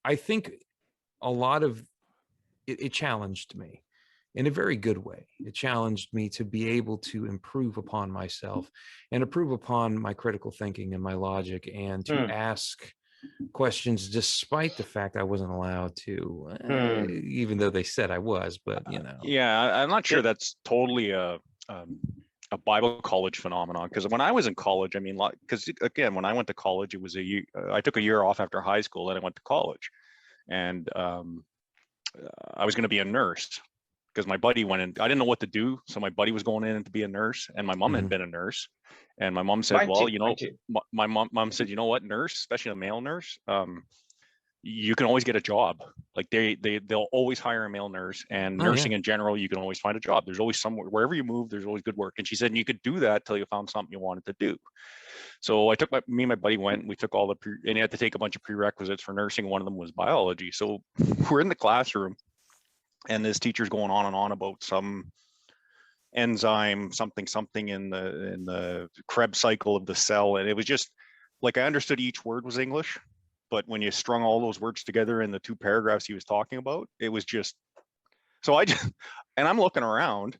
I think a lot of it challenged me in a very good way. It challenged me to be able to improve upon myself and improve upon my critical thinking and my logic, and to ask questions despite the fact I wasn't allowed to, even though they said I was. But you know, I'm not sure that's totally a Bible college phenomenon, because when I was in college, I mean, because again, when I went to college, it was I took a year off after high school, and I went to college, and I was going to be a nurse, because my buddy went in. I didn't know what to do, so my buddy was going in to be a nurse, and my mom had been a nurse, and my mom said, my mom said, you know what, nurse, especially a male nurse, you can always get a job. Like they'll always hire a male nurse, and nursing in general, you can always find a job. There's always somewhere, wherever you move, there's always good work. And she said you could do that till you found something you wanted to do. So I took me and my buddy went, we took all and you had to take a bunch of prerequisites for nursing. One of them was biology. So we're in the classroom and this teacher's going on and on about some enzyme, something in the Krebs cycle of the cell. And it was just like, I understood each word was English, but when you strung all those words together in the 2 paragraphs he was talking about, it was just, so and I'm looking around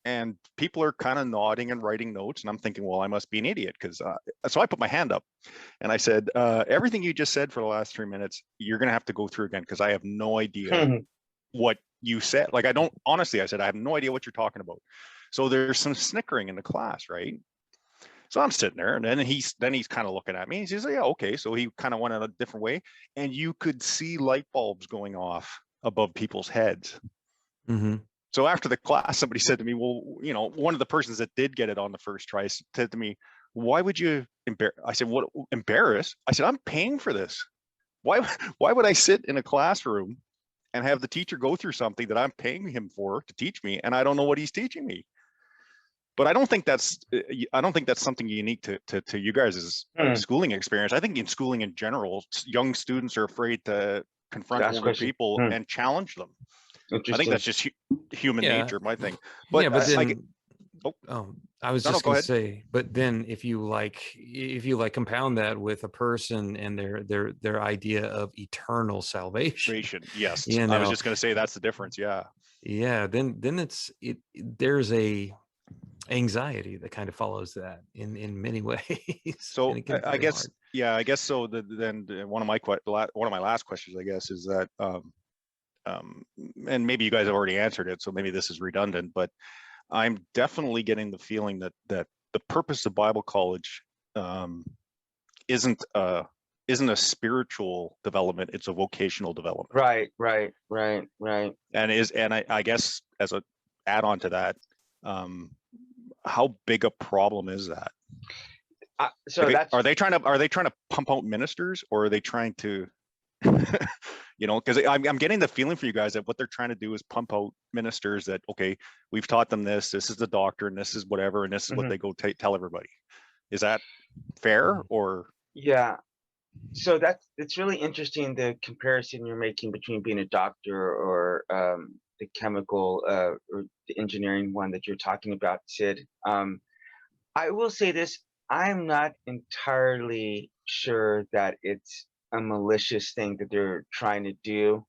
and people are kind of nodding and writing notes. And I'm thinking, well, I must be an idiot. So I put my hand up and I said, everything you just said for the last 3 minutes, you're going to have to go through again, because I have no idea what you said. Like, honestly, I said, I have no idea what you're talking about. So there's some snickering in the class, right? So I'm sitting there, and then he's kind of looking at me. He says, yeah, okay. So he kind of went in a different way, and you could see light bulbs going off above people's heads. Mm-hmm. So after the class, somebody said to me, well, one of the persons that did get it on the first try said to me, why would you embarrass? I said, what, embarrass? I said, I'm paying for this. Why would I sit in a classroom and have the teacher go through something that I'm paying him for to teach me, and I don't know what he's teaching me? But I don't think that's something unique to you guys' schooling experience. I think in schooling in general, young students are afraid to confront older people and challenge them. I think that's just human nature, my thing. But but then, I was just going to say, but then if you compound that with a person and their idea of eternal salvation. Yes, I was just going to say that's the difference. Then there's a anxiety that kind of follows that in many ways. So I guess hard. I guess so. Then one of my last questions, I guess, is that and maybe you guys have already answered it, so maybe this is redundant, but I'm definitely getting the feeling that the purpose of Bible college isn't a spiritual development; it's a vocational development. Right. And I guess as a add-on to that, how big a problem is that? Are they trying to pump out ministers, or are they trying to because I'm getting the feeling for you guys that what they're trying to do is pump out ministers that, okay, we've taught them this is the doctrine, this is whatever, and this is what they go tell everybody. Is that fair? Or so it's really interesting, the comparison you're making between being a doctor or the chemical or the engineering one that you're talking about, Sid. I will say this, I'm not entirely sure that it's a malicious thing that they're trying to do,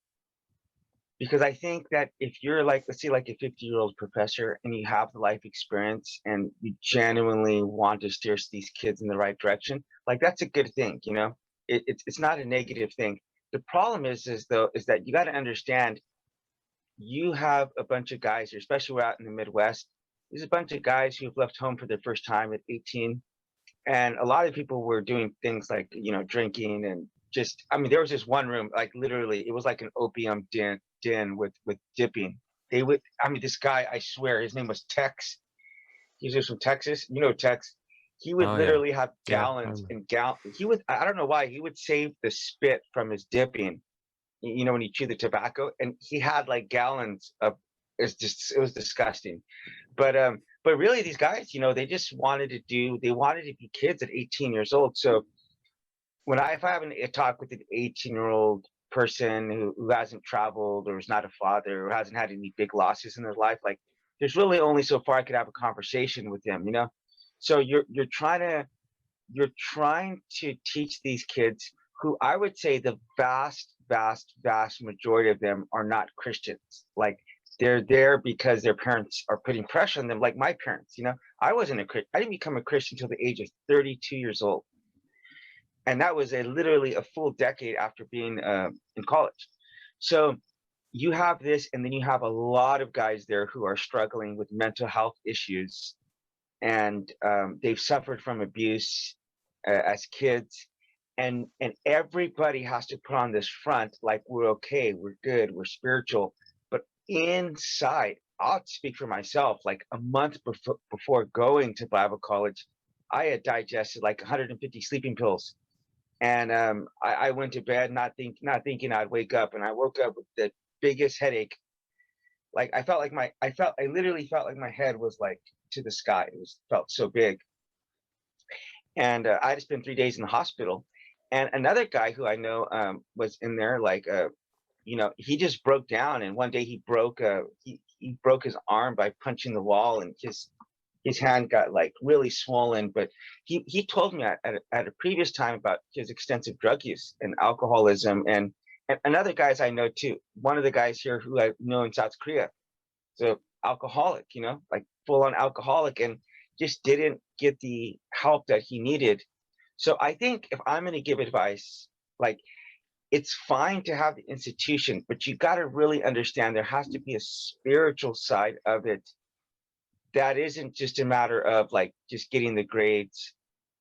because I think that if you're like, let's say like a 50-year-old professor and you have the life experience and you genuinely want to steer these kids in the right direction, like that's a good thing. It's not a negative thing. The problem is that you got to understand, you have a bunch of guys here, especially out in the Midwest. There's a bunch of guys who've left home for their first time at 18, and a lot of people were doing things like drinking and there was this one room, like literally it was like an opium den with dipping. This guy, I swear his name was Tex. He was from Texas. Tex. He would literally have gallons and gallons. I don't know why, he would save the spit from his dipping, when he chewed the tobacco, and he had like gallons of, it was disgusting. But really these guys, they just wanted to be kids at 18 years old. So if I have a talk with an 18-year-old person who hasn't traveled or is not a father or hasn't had any big losses in their life, like there's really only so far I could have a conversation with them, So you're trying to teach these kids, who I would say the vast majority of them are not Christians. Like they're there because their parents are putting pressure on them, like my parents. I didn't become a Christian until the age of 32 years old. And that was literally a full decade after being in college. So you have this, and then you have a lot of guys there who are struggling with mental health issues, and they've suffered from abuse as kids, and everybody has to put on this front like we're okay, we're good, we're spiritual, but inside, I'll speak for myself, like a month before going to Bible college, I had digested like 150 sleeping pills. And I went to bed not thinking I'd wake up, and I woke up with the biggest headache. Like I literally felt like my head was like to the sky. Felt so big. And I had to spend 3 days in the hospital. And another guy who I know was in there, like he just broke down, and one day he broke his arm by punching the wall, and his hand got like really swollen. But he told me at a previous time about his extensive drug use and alcoholism, and another guys I know too. One of the guys here who I know in South Korea, so alcoholic, like full on alcoholic, and just didn't get the help that he needed. So I think if I'm going to give advice, like, it's fine to have the institution, but you got to really understand there has to be a spiritual side of it that isn't just a matter of like just getting the grades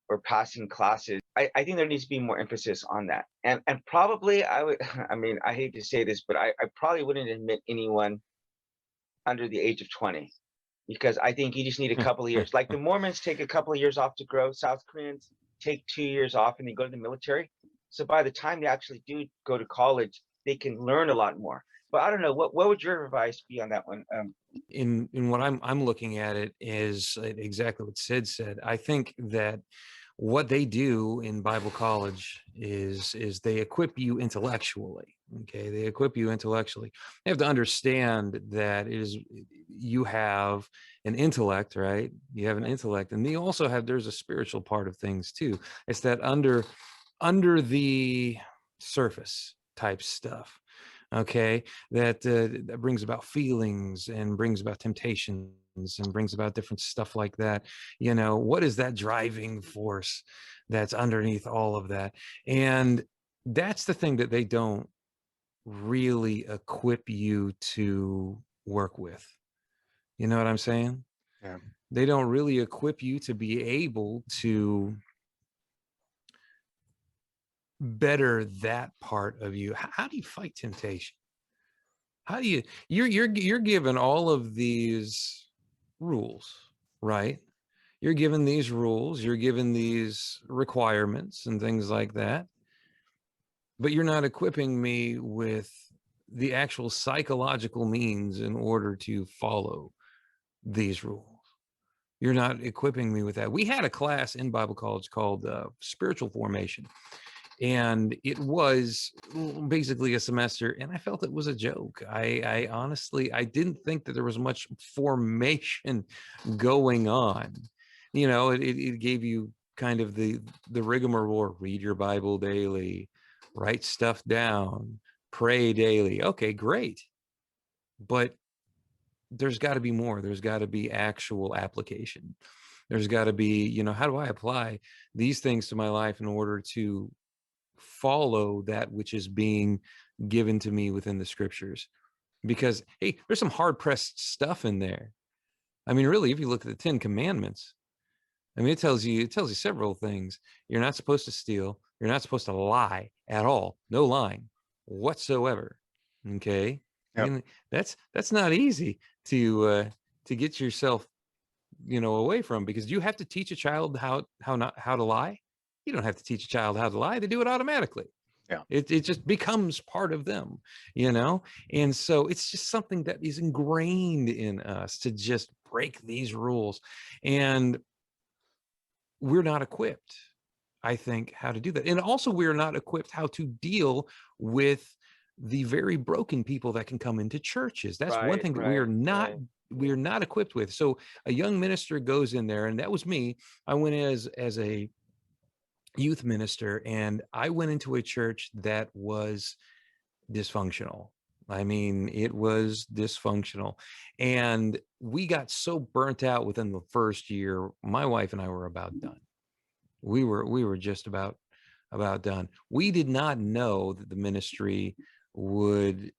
or passing classes. I think there needs to be more emphasis on that. And probably I would, I mean, I hate to say this, but I probably wouldn't admit anyone under the age of 20, because I think you just need a couple of years. Like the Mormons take a couple of years off to grow. South Koreans take 2 years off and they go to the military. So by the time they actually do go to college, they can learn a lot more. But I don't know, what would your advice be on that one? In what I'm looking at it is exactly what Sid said. I think that what they do in Bible college is they equip you intellectually. Okay, they equip you intellectually. You have to understand that you have an intellect, right? You have an intellect, and you also there's a spiritual part of things too. It's that under the surface type stuff. Okay, that brings about feelings and brings about temptations and brings about different stuff like that. What is that driving force that's underneath all of that? And that's the thing that they don't really equip you to work with. You know what I'm saying? Yeah. They don't really equip you to be able to better that part of you. How do you fight temptation? How do you're given all of these rules, right? You're given these rules, you're given these requirements and things like that, but you're not equipping me with the actual psychological means in order to follow these rules. You're not equipping me with that. We had a class in Bible college called spiritual formation. And it was basically a semester, and I felt it was a joke. I honestly, I didn't think that there was much formation going on. It gave you kind of the rigmarole: read your Bible daily, write stuff down, pray daily. Okay, great. But there's got to be more. There's got to be actual application. There's got to be, how do I apply these things to my life in order to follow that which is being given to me within the scriptures? Because hey, there's some hard-pressed stuff in there. I mean, really, if you look at the 10 Commandments, I mean, it tells you several things. You're not supposed to steal. You're not supposed to lie at all. No lying whatsoever. Okay. Yep. I mean, that's not easy to get yourself away from, because you have to teach a child how to lie. You don't have to teach a child how to lie. They do it automatically. Yeah. It just becomes part of them, and so it's just something that is ingrained in us to just break these rules, and we're not equipped, I think, how to do that. And also we're not equipped how to deal with the very broken people that can come into churches. That's one thing that we're not equipped with. So a young minister goes in there, and that was me. I went as a youth minister, and I went into a church that was dysfunctional. I mean, it was dysfunctional, and we got so burnt out within the first year. My wife and I were about done. We were just about done. We did not know that the ministry would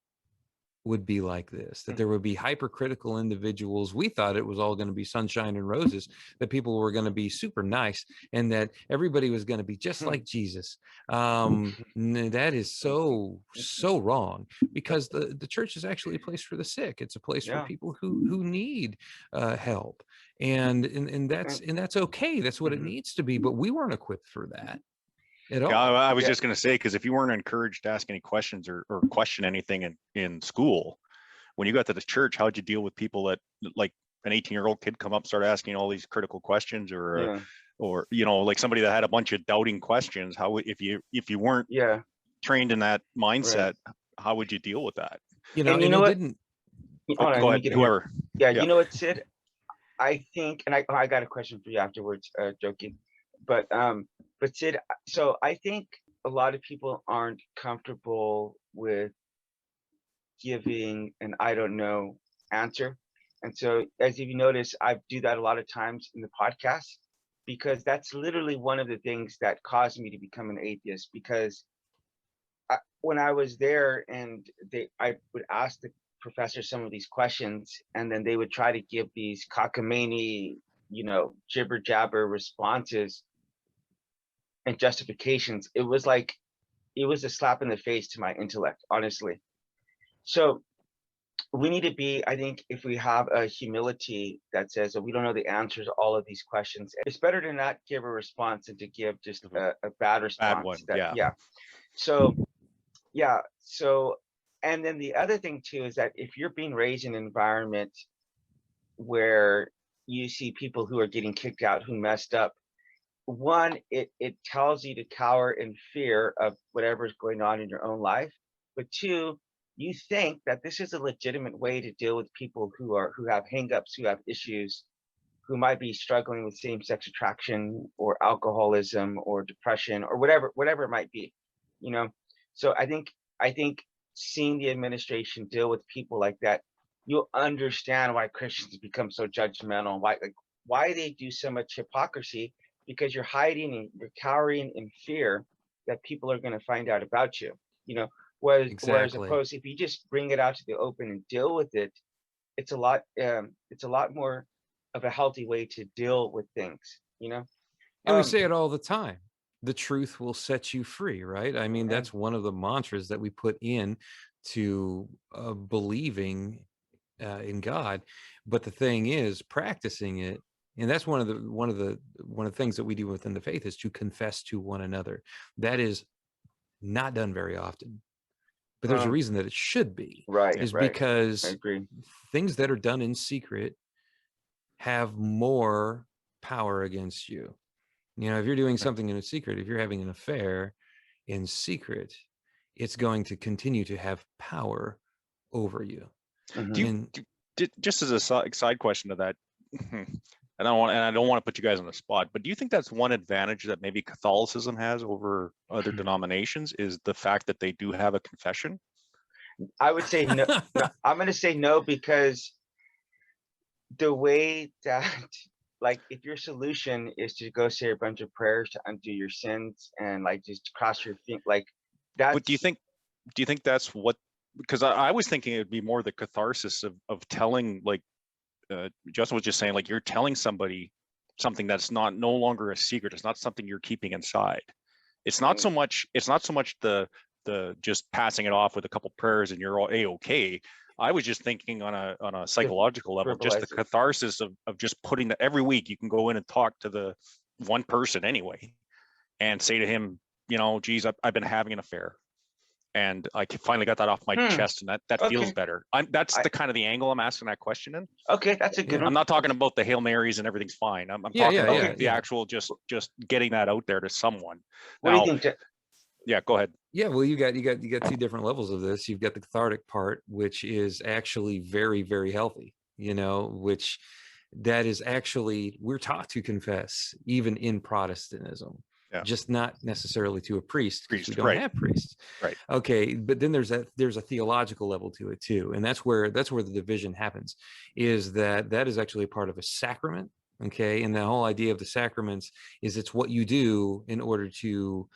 be like this, that there would be hypercritical individuals. We thought it was all going to be sunshine and roses, that people were going to be super nice, and that everybody was going to be just like Jesus. That is so wrong, because the church is actually a place for the sick. It's a place for people who need help, and that's okay. That's what it needs to be. But we weren't equipped for that. at all. Yeah, I was just going to say, because if you weren't encouraged to ask any questions or question anything in school, when you got to the church, how'd you deal with people that, like an 18-year-old kid come up, start asking all these critical questions, or like somebody that had a bunch of doubting questions? How if you weren't trained in that mindset, how would you deal with that? And you know what? Go ahead, whoever. Yeah, you know what, Sid? I think, and I got a question for you afterwards, joking, but Sid, so I think a lot of people aren't comfortable with giving an I don't know answer. And so, as you notice, I do that a lot of times in the podcast, because that's literally one of the things that caused me to become an atheist. Because when I was there and I would ask the professor some of these questions, and then they would try to give these cockamamie, jibber jabber responses and justifications. It was a slap in the face to my intellect, honestly. So we need to be, I think, if we have a humility that says that we don't know the answers to all of these questions, it's better to not give a response than to give just a bad response. Bad one, So, and then the other thing too is that if you're being raised in an environment where you see people who are getting kicked out, who messed up, one, it tells you to cower in fear of whatever's going on in your own life. But two, you think that this is a legitimate way to deal with people who have hangups, who have issues, who might be struggling with same-sex attraction or alcoholism or depression or whatever it might be, So I think seeing the administration deal with people like that, you'll understand why Christians become so judgmental, why they do so much hypocrisy, because you're hiding and you're cowering in fear that people are going to find out about you, Whereas opposed, if you just bring it out to the open and deal with it, it's a lot more of a healthy way to deal with things, And we say it all the time. The truth will set you free, right? I mean, that's one of the mantras that we put in to believing in God. But the thing is, practicing it, and that's one of the things that we do within the faith, is to confess to one another. That is not done very often. But there's a reason that it should be, because things that are done in secret have more power against you. If you're doing something in a secret, if you're having an affair in secret, it's going to continue to have power over you. Just as a side question to that, I don't want to put you guys on the spot, but do you think that's one advantage that maybe Catholicism has over other denominations, is the fact that they do have a confession? I would say no. I'm going to say no, because the way that, if your solution is to go say a bunch of prayers to undo your sins and just cross your feet, that. But do you think that's what? Because I was thinking it would be more the catharsis of telling, Justin was just saying, you're telling somebody something that's no longer a secret. It's not something you're keeping inside. It's not so much the just passing it off with a couple prayers and you're all A-okay. I was just thinking on a psychological level, just the catharsis of just putting that every week you can go in and talk to the one person anyway and say to him, geez, I've been having an affair. And I finally got that off my chest, and that feels better. That's the kind of the angle I'm asking that question in. Okay, that's a good one. I'm not talking about the Hail Marys and everything's fine. I'm talking about the actual just getting that out there to someone. What do you think? Yeah, go ahead. Yeah, well, you got two different levels of this. You've got the cathartic part, which is actually very, very healthy. Which that is actually, we're taught to confess even in Protestantism. Just not necessarily to a priest, because we don't have priests. Right. Okay, but then there's a theological level to it too, and that's where the division happens. Is that is actually a part of a sacrament. Okay, and the whole idea of the sacraments is it's what you do in order to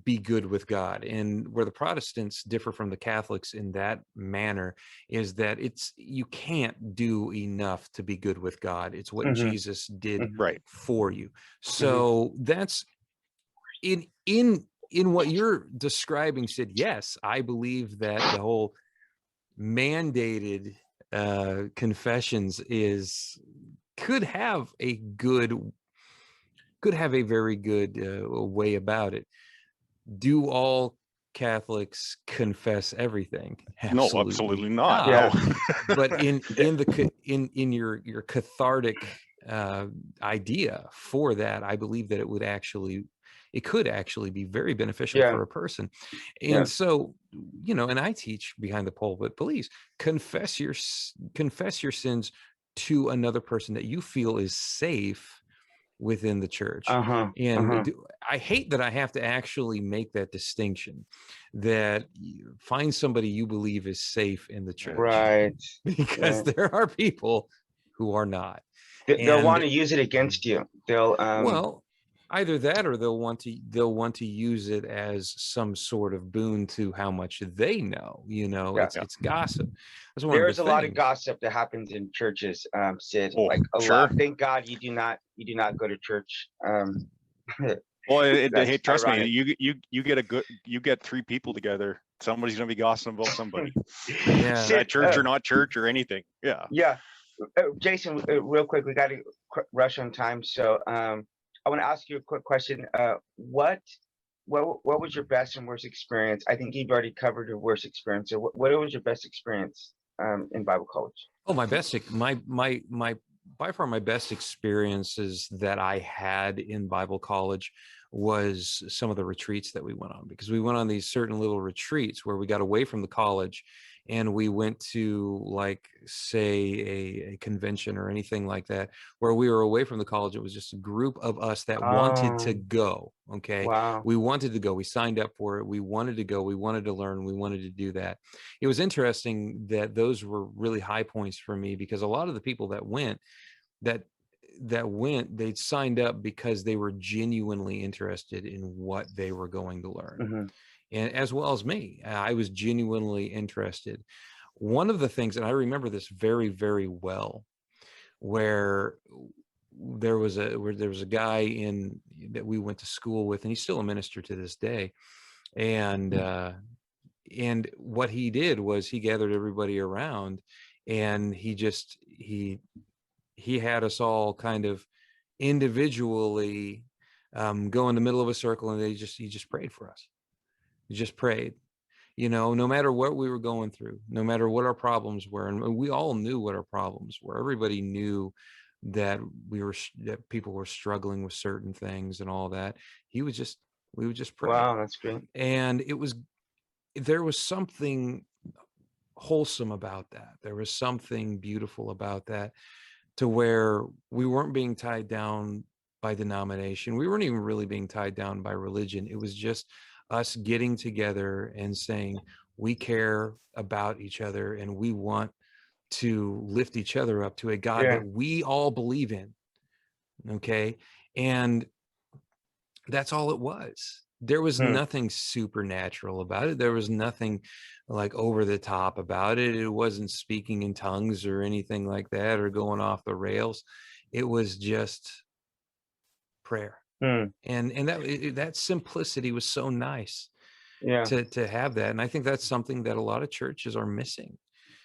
be good with God. And where the Protestants differ from the Catholics in that manner is that you can't do enough to be good with God. It's what Jesus did for you. So that's in what you're describing, Sid. Yes, I believe that the whole mandated confessions could have a good have a very good way about it. Do all Catholics confess everything? No, absolutely not. Yeah. But in your cathartic idea for that, I believe that it could actually be very beneficial for a person. And so, and I teach behind the pulpit, please confess your sins to another person that you feel is safe within the church. And I hate that I have to actually make that distinction, that find somebody you believe is safe in the church, right? Because there are people who are not. They'll want to use it against you. They'll well, either that, or they'll want to use it as some sort of boon to how much they know. It's gossip. There's a lot of gossip that happens in churches, Sid. Like a lot. Thank God you do not go to church. Well, hey, trust me, you get three people together, somebody's gonna be gossiping about somebody. Sid, church or not church or anything. Yeah. Jason, real quick, we got to rush on time, so I want to ask you a quick question. What was your best and worst experience? I think you've already covered your worst experience. So what was your best experience in Bible college? Oh, by far my best experiences that I had in Bible college was some of the retreats that we went on, because we went on these certain little retreats where we got away from the college and we went to, like, say a convention or anything like that, where we were away from the college. It was just a group of us that wanted to go. Okay. Wow. We wanted to go. We signed up for it. We wanted to go. We wanted to learn. We wanted to do that. It was interesting that those were really high points for me, because a lot of the people that went, they'd signed up because they were genuinely interested in what they were going to learn. And as well as me, I was genuinely interested. One of the things, and I remember this very, very well, where there was a guy that we went to school with, and he's still a minister to this day. And what he did was he gathered everybody around, and he had us all kind of individually go in the middle of a circle, and he just prayed for us. He just prayed, no matter what we were going through, no matter what our problems were. And we all knew what our problems were. Everybody knew that that people were struggling with certain things and all that. We would just pray. Wow, that's great. And there was something wholesome about that. There was something beautiful about that, to where we weren't being tied down by denomination. We weren't even really being tied down by religion. It was just us getting together and saying, we care about each other and we want to lift each other up to a God that we all believe in. Okay. And that's all it was. There was nothing supernatural about it. There was nothing like over the top about it. It wasn't speaking in tongues or anything like that, or going off the rails. It was just prayer. And that simplicity was so nice to have that. And I think that's something that a lot of churches are missing,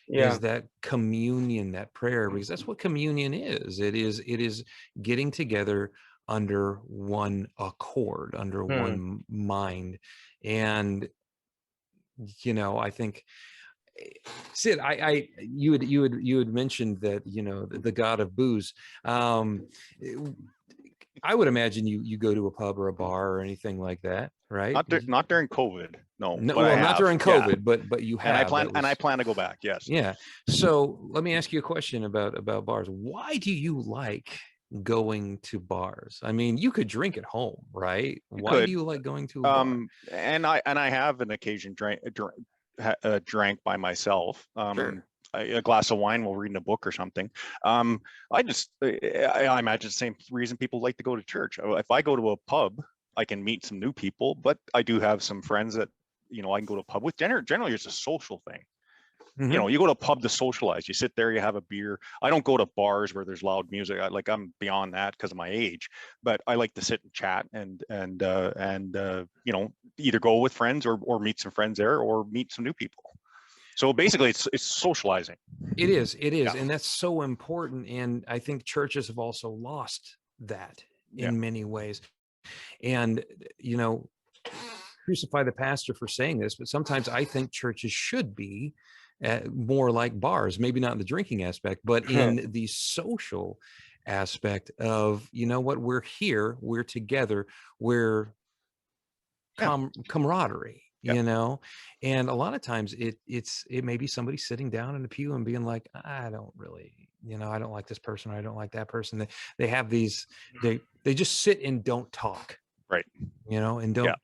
is that communion, that prayer, because that's what communion is. It is getting together under one accord, under one mind. And I think, Sid, you had mentioned that the god of booze. I would imagine you go to a pub or a bar or anything like that, right? Not during COVID. No, well, not during COVID, but you have. And I plan to go back. Yes. Yeah. So let me ask you a question about bars. Why do you like going to bars? I mean, you could drink at home, right? Why do you like going to a bar? And I have an occasion drank by myself. Sure. A glass of wine while reading a book or something. I imagine the same reason people like to go to church. If I go to a pub, I can meet some new people, but I do have some friends that I can go to a pub with. Generally, it's a social thing. You go to a pub to socialize. You sit there, you have a beer. I don't go to bars where there's loud music. I'm beyond that because of my age. But I like to sit and chat and either go with friends or meet some friends there or meet some new people. So basically, it's socializing. It is, and that's so important. And I think churches have also lost that. in many ways. And, you know, crucify the pastor for saying this, but sometimes I think churches should be more like bars, maybe not in the drinking aspect, but in the social aspect of, you know what, we're here, we're together, we're camaraderie, you know. And a lot of times it may be somebody sitting down in the pew and being like, I don't really, you know, I don't like this person, or I don't like that person. They have these, they just sit and don't talk, right, you know, and don't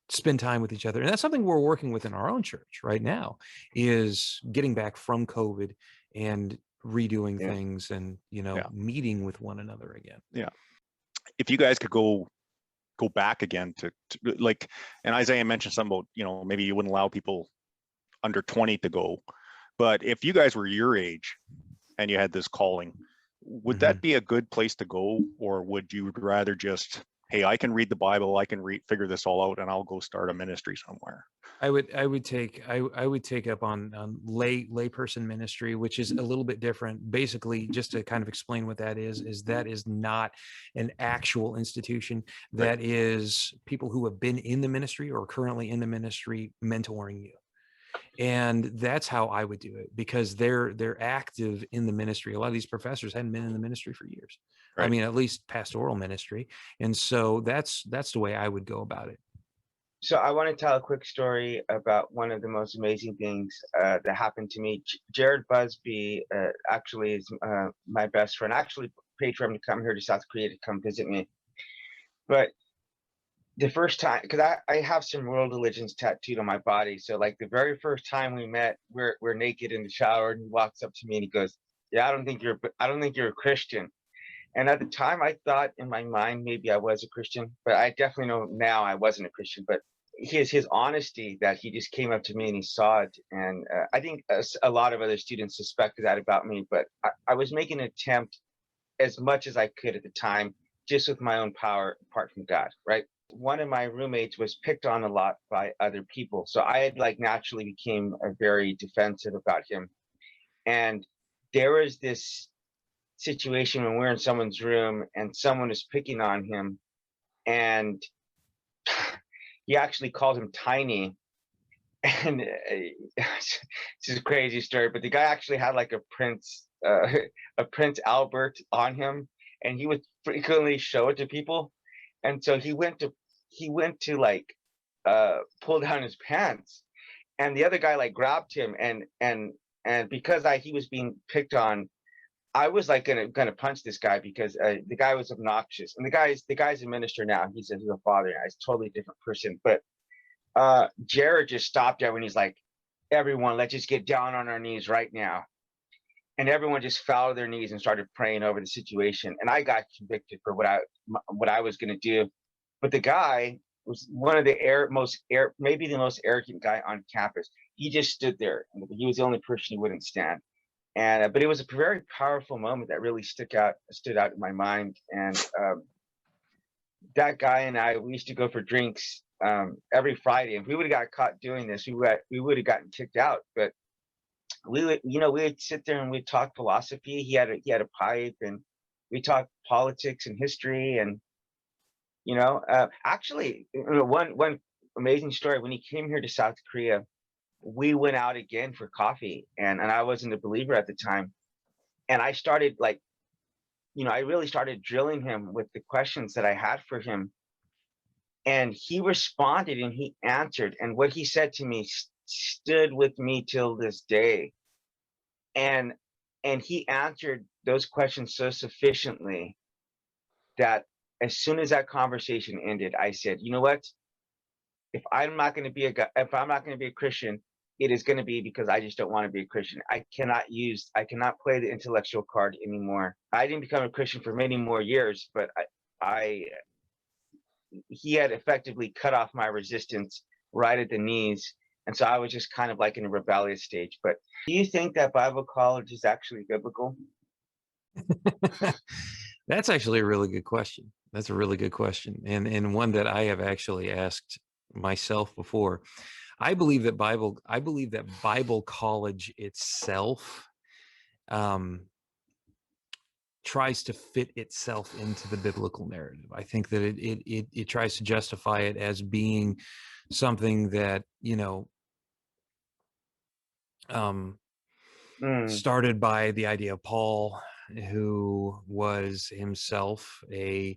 spend time with each other. And that's something we're working with in our own church right now, is getting back from COVID and redoing things and, you know, meeting with one another again. Yeah. If you guys could go back again to like, and Isaiah mentioned something about, you know, maybe you wouldn't allow people under 20 to go, but if you guys were your age and you had this calling, would that be a good place to go? Or would you rather just, hey, I can read the Bible, I can figure this all out, and I'll go start a ministry somewhere? I would take up on layperson ministry, which is a little bit different. Basically, just to kind of explain what that is that is not an actual institution. That is people who have been in the ministry or currently in the ministry mentoring you. And that's how I would do it, because they're active in the ministry. A lot of these professors hadn't been in the ministry for years. I mean, at least pastoral ministry. And so that's the way I would go about it. So I want to tell a quick story about one of the most amazing things that happened to me. Jared Busby actually is my best friend. I actually paid for him to come here to South Korea to come visit me. But the first time, because I have some world religions tattooed on my body. So like the very first time we met, we're naked in the shower, and he walks up to me and he goes, "Yeah, I don't think you're a Christian." And at the time, I thought in my mind maybe I was a Christian, but I definitely know now I wasn't a Christian. But his honesty, that he just came up to me and he saw it, and I think a lot of other students suspected that about me. But I was making an attempt as much as I could at the time, just with my own power, apart from God, right? One of my roommates was picked on a lot by other people, so I had like naturally became very defensive about him. And there was this situation when we're in someone's room and someone is picking on him, and he actually called him tiny. And it's a crazy story, but the guy actually had like a Prince Albert on him, and he would frequently show it to people. And so he went to like pull down his pants, and the other guy like grabbed him, and because he was being picked on, I was like gonna punch this guy, because the guy was obnoxious. And the guy's a minister now. He's a father now. He's a totally different person. But Jared just stopped everyone. He's like, "Everyone, let's just get down on our knees right now." And everyone just fell to their knees and started praying over the situation. And I got convicted for what I was gonna do. But the guy was one of the maybe the most arrogant guy on campus. He just stood there, and he was the only person who wouldn't stand. And but it was a very powerful moment that really stood out in my mind. And that guy and we used to go for drinks every Friday. If we would have got caught doing this, we would have gotten kicked out. But we would sit there and we'd talk philosophy. He had a pipe, and we talked politics and history. And actually, one amazing story, when he came here to South Korea, we went out again for coffee, and I wasn't a believer at the time. And I started I really started drilling him with the questions that I had for him. And he responded and he answered. And what he said to me stood with me till this day. And he answered those questions so sufficiently that as soon as that conversation ended, I said, "You know what? If I'm not going to be a Christian, it is going to be because I just don't want to be a Christian. I cannot play the intellectual card anymore." I didn't become a Christian for many more years, but he had effectively cut off my resistance right at the knees. And so I was just kind of like in a rebellious stage. But do you think that Bible college is actually biblical? That's actually a really good question. That's a really good question. And one that I have actually asked myself before. I believe that Bible college itself tries to fit itself into the biblical narrative. I think that it tries to justify it as being something that, started by the idea of Paul, who was himself an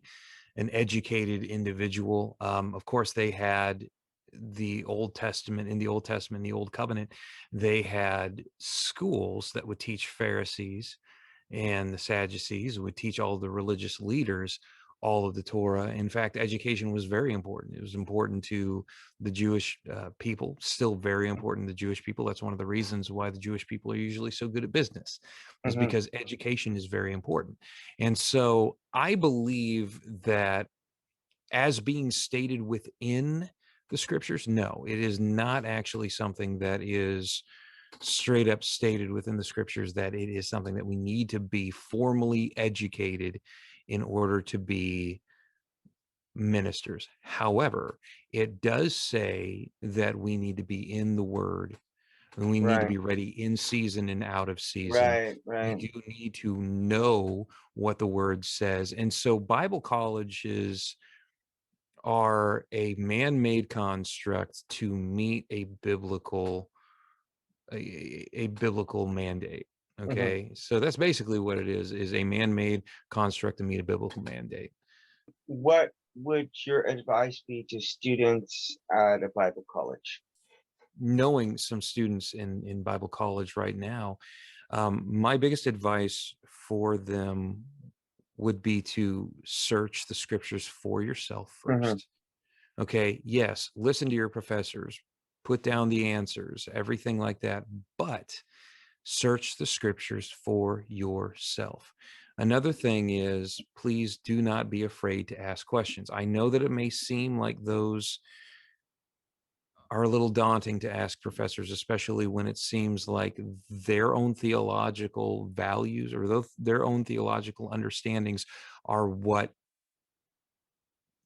educated individual. Of course, they had the Old Testament, in the Old Testament, the Old Covenant, they had schools that would teach Pharisees, and the Sadducees would teach all the religious leaders all of the Torah. In fact, education was very important. It was important to the Jewish people, still very important to the Jewish people. That's one of the reasons why the Jewish people are usually so good at business, is because education is very important. And so I believe that, as being stated within the scriptures, no, it is not actually something that is straight up stated within the scriptures, that it is something that we need to be formally educated in order to be ministers. However, it does say that we need to be in the word, and we need to be ready in season and out of season. Right. We do need to know what the word says. And so Bible colleges are a man-made construct to meet a biblical mandate. Okay. So that's basically what it is a man-made construct to meet a biblical mandate. What would your advice be to students at a Bible college? Knowing some students in Bible college right now, my biggest advice for them would be to search the scriptures for yourself first. Okay. Yes. Listen to your professors, put down the answers, everything like that, but search the scriptures for yourself. Another thing is, please do not be afraid to ask questions. I know that it may seem like those are a little daunting to ask professors, especially when it seems like their own theological values or their own theological understandings are what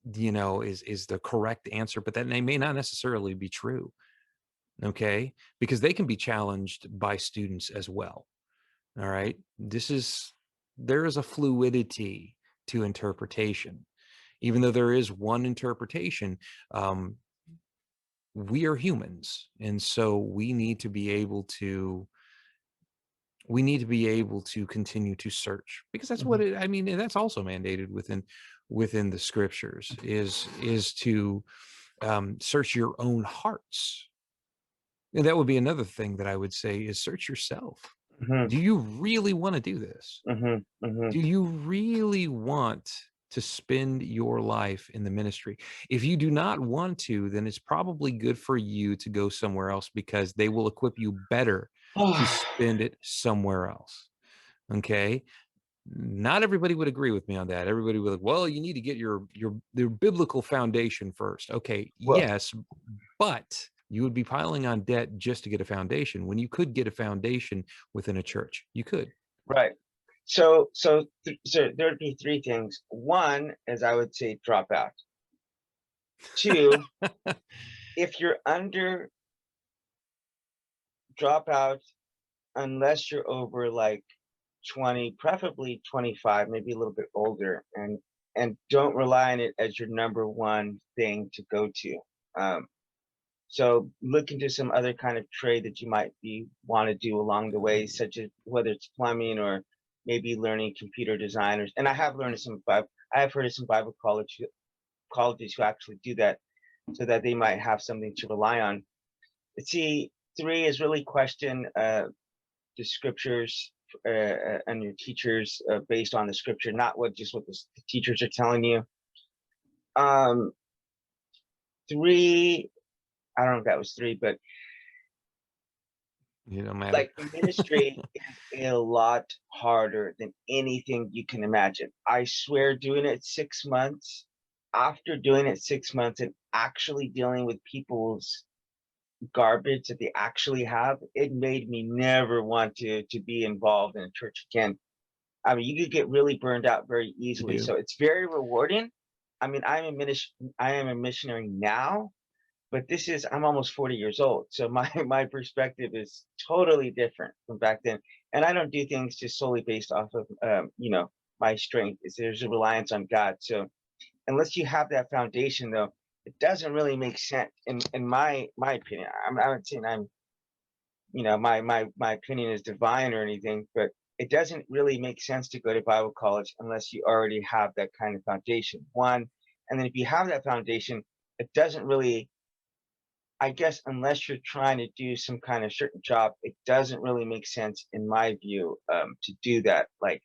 is the correct answer, but that may not necessarily be true. Okay, because they can be challenged by students as well. All right, there is a fluidity to interpretation. Even though there is one interpretation, we are humans, and so we need to be able to continue to search, because that's what I mean, and that's also mandated within the scriptures, is to search your own hearts. And that would be another thing that I would say, is search yourself. Do you really want to do this? Do you really want to spend your life in the ministry? If you do not want to, then it's probably good for you to go somewhere else, because they will equip you better to spend it somewhere else. Okay. Not everybody would agree with me on that. Everybody would, well, you need to get your biblical foundation first. Okay. Well, yes, but you would be piling on debt just to get a foundation, when you could get a foundation within a church. You could. Right. So there'd be three things. One is, I would say, drop out. Two, if you're under, drop out unless you're over like 20, preferably 25, maybe a little bit older, and don't rely on it as your number one thing to go to. So look into some other kind of trade that you might want to do along the way, such as whether it's plumbing or maybe learning computer designers. And I have heard of some Bible colleges who actually do that, so that they might have something to rely on. See, three is really question the scriptures and your teachers based on the scripture, not what the teachers are telling you. Three, I don't know if that was three, but like, ministry is a lot harder than anything you can imagine. I swear, doing it 6 months, after doing it 6 months and actually dealing with people's garbage that they actually have, it made me never want to be involved in a church again. I mean, you could get really burned out very easily. So it's very rewarding. I mean, I am a missionary now, but I'm almost 40 years old. So my perspective is totally different from back then. And I don't do things just solely based off of, my strength. There's a reliance on God. So unless you have that foundation, though, it doesn't really make sense in my opinion. I'm not saying I'm, my opinion is divine or anything, but it doesn't really make sense to go to Bible college unless you already have that kind of foundation. One, and then if you have that foundation, it doesn't really, I guess, unless you're trying to do some kind of certain job, it doesn't really make sense in my view, to do that. Like,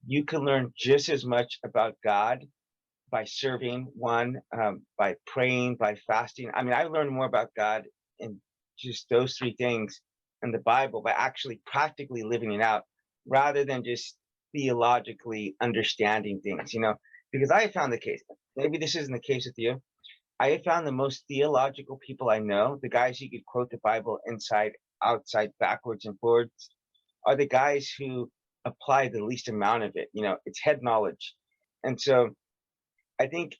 you can learn just as much about God by serving, one, by praying, by fasting. I mean, I learned more about God in just those three things in the Bible by actually practically living it out rather than just theologically understanding things, because I have found the case. Maybe this isn't the case with you. I have found the most theological people I know, the guys who could quote the Bible inside, outside, backwards, and forwards, are the guys who apply the least amount of it. It's head knowledge. And so I think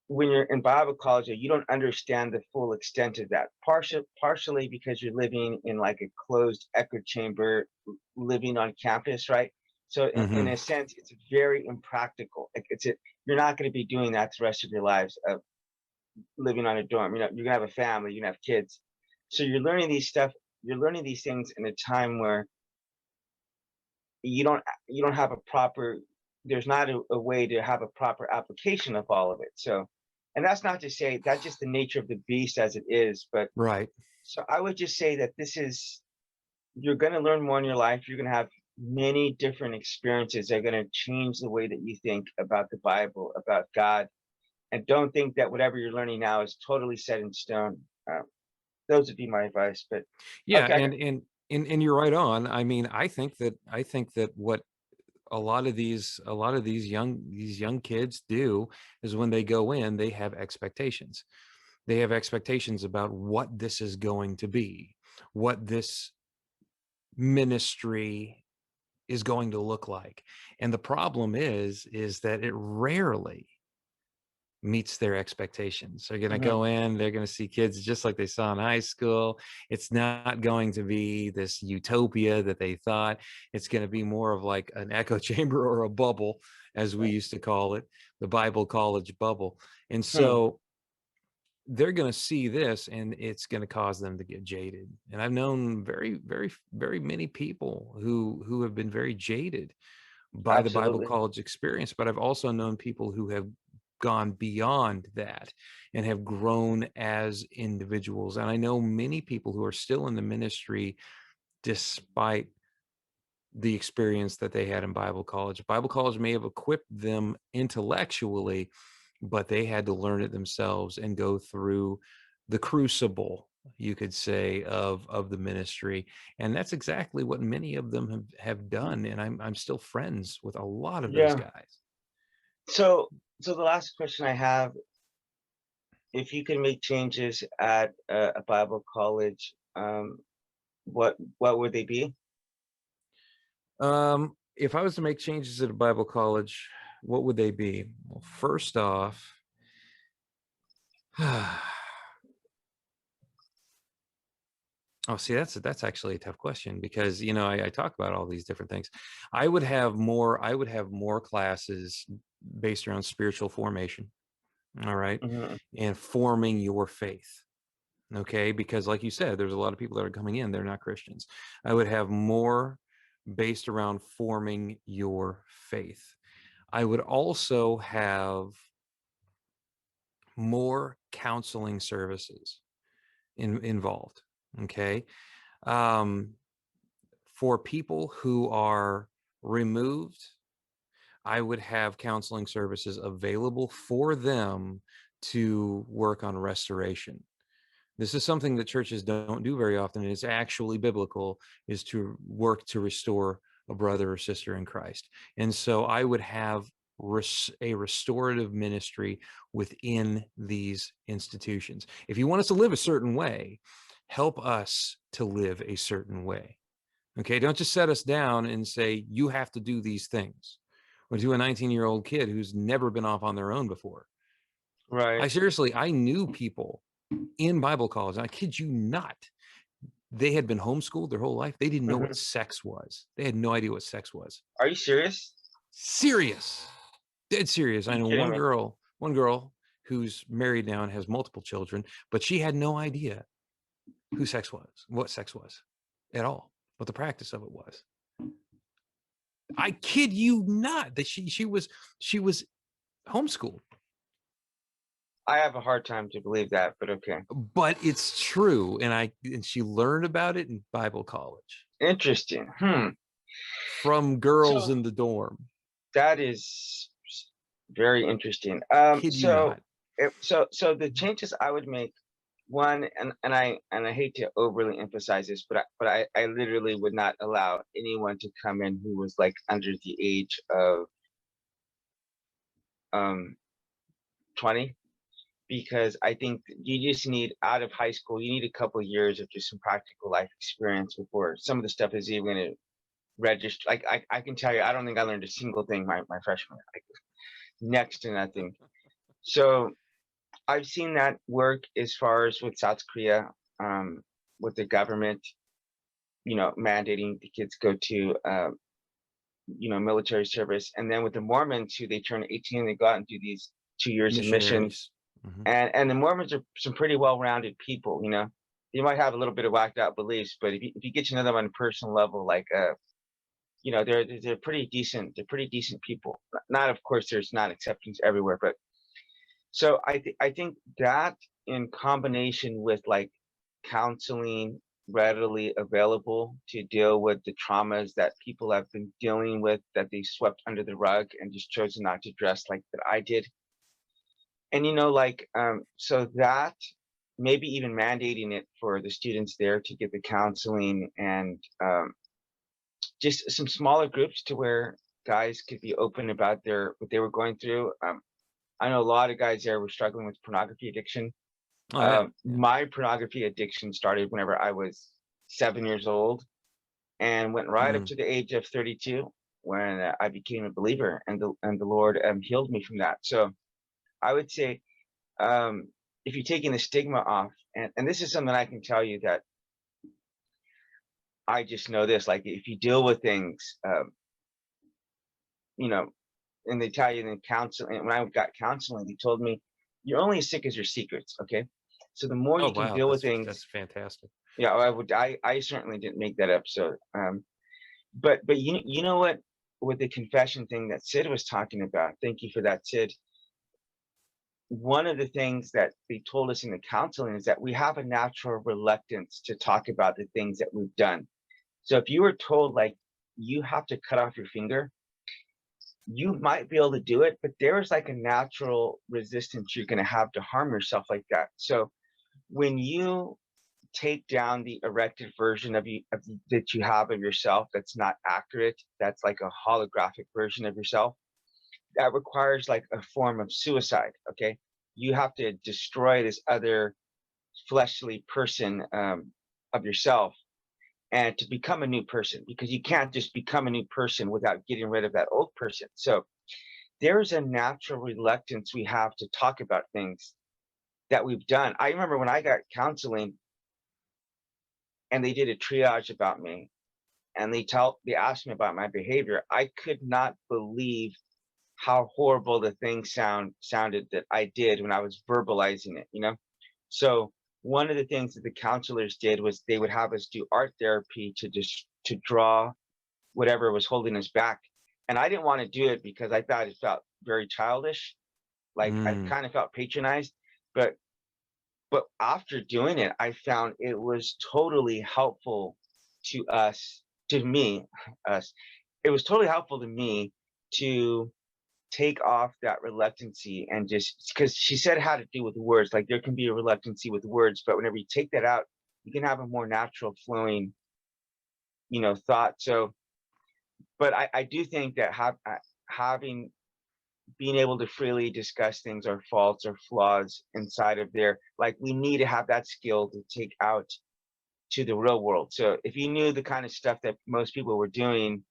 when you're in Bible college, you don't understand the full extent of that. Partially because you're living in like a closed echo chamber, living on campus, right? So in a sense, it's very impractical. You're not going to be doing that the rest of your lives of living on a dorm. You're gonna have a family, you're gonna have kids. So you're learning these things in a time where you don't have a proper, there's not a way to have a proper application of all of it. So, and that's not to say that's just the nature of the beast as it is, but right. So I would just say that you're going to learn more in your life. You're going to have many different experiences that are going to change the way that you think about the Bible, about God. And don't think that whatever you're learning now is totally set in stone. Those would be my advice. But yeah, okay. and you're right on. I mean, I think that what a lot of these young kids do is when they go in, they have expectations. They have expectations about what this is going to be, what this ministry is going to look like. And the problem is that it rarely meets their expectations. They're going to go in, they're going to see kids just like they saw in high school. It's not going to be this utopia that they thought. It's going to be more of like an echo chamber or a bubble, as we used to call it, the Bible college bubble. And so they're going to see this and it's going to cause them to get jaded. And I've known very, very, very many people who have been very jaded by Absolutely. the Bible college experience, but I've also known people who have gone beyond that and have grown as individuals. And I know many people who are still in the ministry despite the experience that they had in Bible college. Bible college may have equipped them intellectually, but they had to learn it themselves and go through the crucible, you could say, of the ministry. And that's exactly what many of them have done. And I'm still friends with a lot of those guys. So the last question I have, if you can make changes at a Bible college, what would they be? If I was to make changes at a Bible college, what would they be? Well, first off, oh, see, that's actually a tough question because, I talk about all these different things. I would have more classes based around spiritual formation. All right. And forming your faith. Okay. Because like you said, there's a lot of people that are coming in, they're not Christians. I would have more based around forming your faith. I would also have more counseling services involved. Okay. For people who are removed, I would have counseling services available for them to work on restoration. This is something that churches don't do very often, and it's actually biblical, is to work to restore a brother or sister in Christ. And so I would have a restorative ministry within these institutions. If you want us to live a certain way, help us to live a certain way. Okay, don't just set us down and say, you have to do these things. Or to a 19-year-old kid who's never been off on their own before. Right. I knew people in Bible college, and I kid you not, they had been homeschooled their whole life. They didn't know what sex was. They had no idea what sex was. Are you serious? Serious, dead serious. I know one girl who's married now and has multiple children, but she had no idea who sex was, what sex was at all, what the practice of it was. I kid you not that she was homeschooled. I have a hard time to believe that, but okay. But it's true, and she learned about it in Bible college. Interesting. From girls in the dorm. That is very interesting. Kid you not. So the changes I would make, one, and I hate to overly emphasize this, but I literally would not allow anyone to come in who was like under the age of 20, because I think you just need, out of high school, you need a couple of years of just some practical life experience before some of the stuff is even going to register. Like I can tell you, I don't think I learned a single thing my freshman year, like next to nothing. So I've seen that work as far as with South Korea, with the government, mandating the kids go to, military service. And then with the Mormons, who they turn 18, they go out and do these 2 years of missions. Mm-hmm. And the Mormons are some pretty well-rounded people, They might have a little bit of whacked out beliefs, but if you get to know them on a personal level, like, they're pretty decent. They're pretty decent people. Not, of course, there's not exceptions everywhere, but so I think that in combination with like counseling readily available to deal with the traumas that people have been dealing with, that they swept under the rug and just chosen not to address, like that I did. And so that maybe even mandating it for the students there to get the counseling, and just some smaller groups to where guys could be open about what they were going through. I know a lot of guys there were struggling with pornography addiction. My pornography addiction started whenever I was 7 years old, and went right up to the age of 32 when I became a believer, and the Lord healed me from that. So I would say, if you're taking the stigma off, and this is something I can tell you that I just know this, like if you deal with things, and they tell you in counseling, when I got counseling, they told me, you're only as sick as your secrets. Okay. So the more you can deal with things. That's fantastic. Yeah, I certainly didn't make that up. So, but you know what, with the confession thing that Sid was talking about, thank you for that, Sid. One of the things that they told us in the counseling is that we have a natural reluctance to talk about the things that we've done. So if you were told, like, you have to cut off your finger, you might be able to do it, but there is like a natural resistance you're going to have to harm yourself like that. So when you take down the erected version of you that you have of yourself, that's not accurate, that's like a holographic version of yourself, that requires like a form of suicide. Okay, you have to destroy this other fleshly person of yourself, and to become a new person, because you can't just become a new person without getting rid of that old person. So there's a natural reluctance we have to talk about things that we've done. I remember when I got counseling and they did a triage about me, and they asked me about my behavior, I could not believe how horrible the thing sounded that I did when I was verbalizing it, So one of the things that the counselors did was they would have us do art therapy to draw whatever was holding us back. And I didn't want to do it because I thought it felt very childish. Like I kind of felt patronized, but after doing it, I found it was totally helpful to me. It was totally helpful to me to take off that reluctancy, and just because she said how to do with words, like there can be a reluctancy with words, but whenever you take that out, you can have a more natural flowing, thought. So, but I do think that being able to freely discuss things, or faults or flaws inside of there, like we need to have that skill to take out to the real world. So if you knew the kind of stuff that most people were doing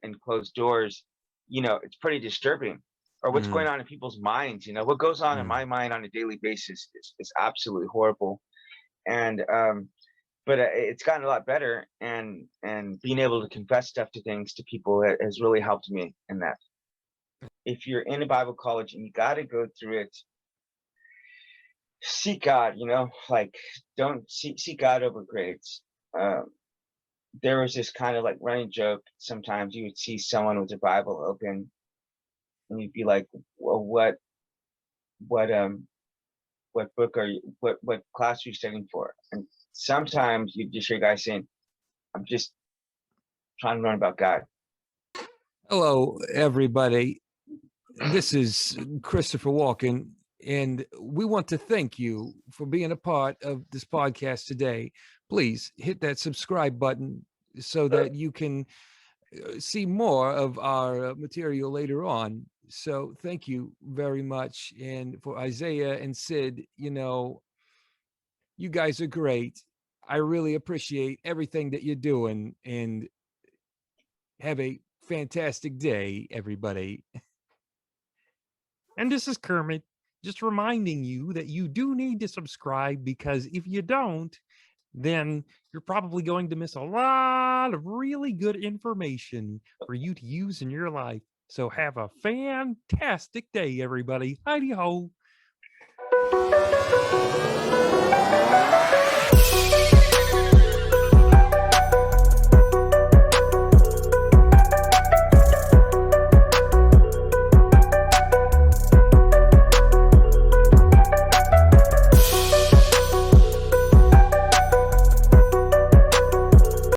in closed doors, it's pretty disturbing. Or what's going on in people's minds, what goes on in my mind on a daily basis is absolutely horrible. And but it's gotten a lot better, and being able to confess stuff to things to people has really helped me in that. If you're in a Bible college and you got to go through it, seek God, like don't seek God over grades. There was this kind of like running joke. Sometimes you would see someone with their Bible open and you'd be like, well, what book are you, what class are you studying for? And sometimes you just hear guys saying, I'm just trying to learn about God. Hello, everybody. This is Christopher Walken, and we want to thank you for being a part of this podcast today. Please hit that subscribe button so that you can see more of our material later on. So thank you very much. And for Isaiah and Sid, you guys are great. I really appreciate everything that you're doing, and have a fantastic day, everybody. And this is Kermit, just reminding you that you do need to subscribe, because if you don't, then you're probably going to miss a lot of really good information for you to use in your life. So have a fantastic day, everybody. Heidi ho.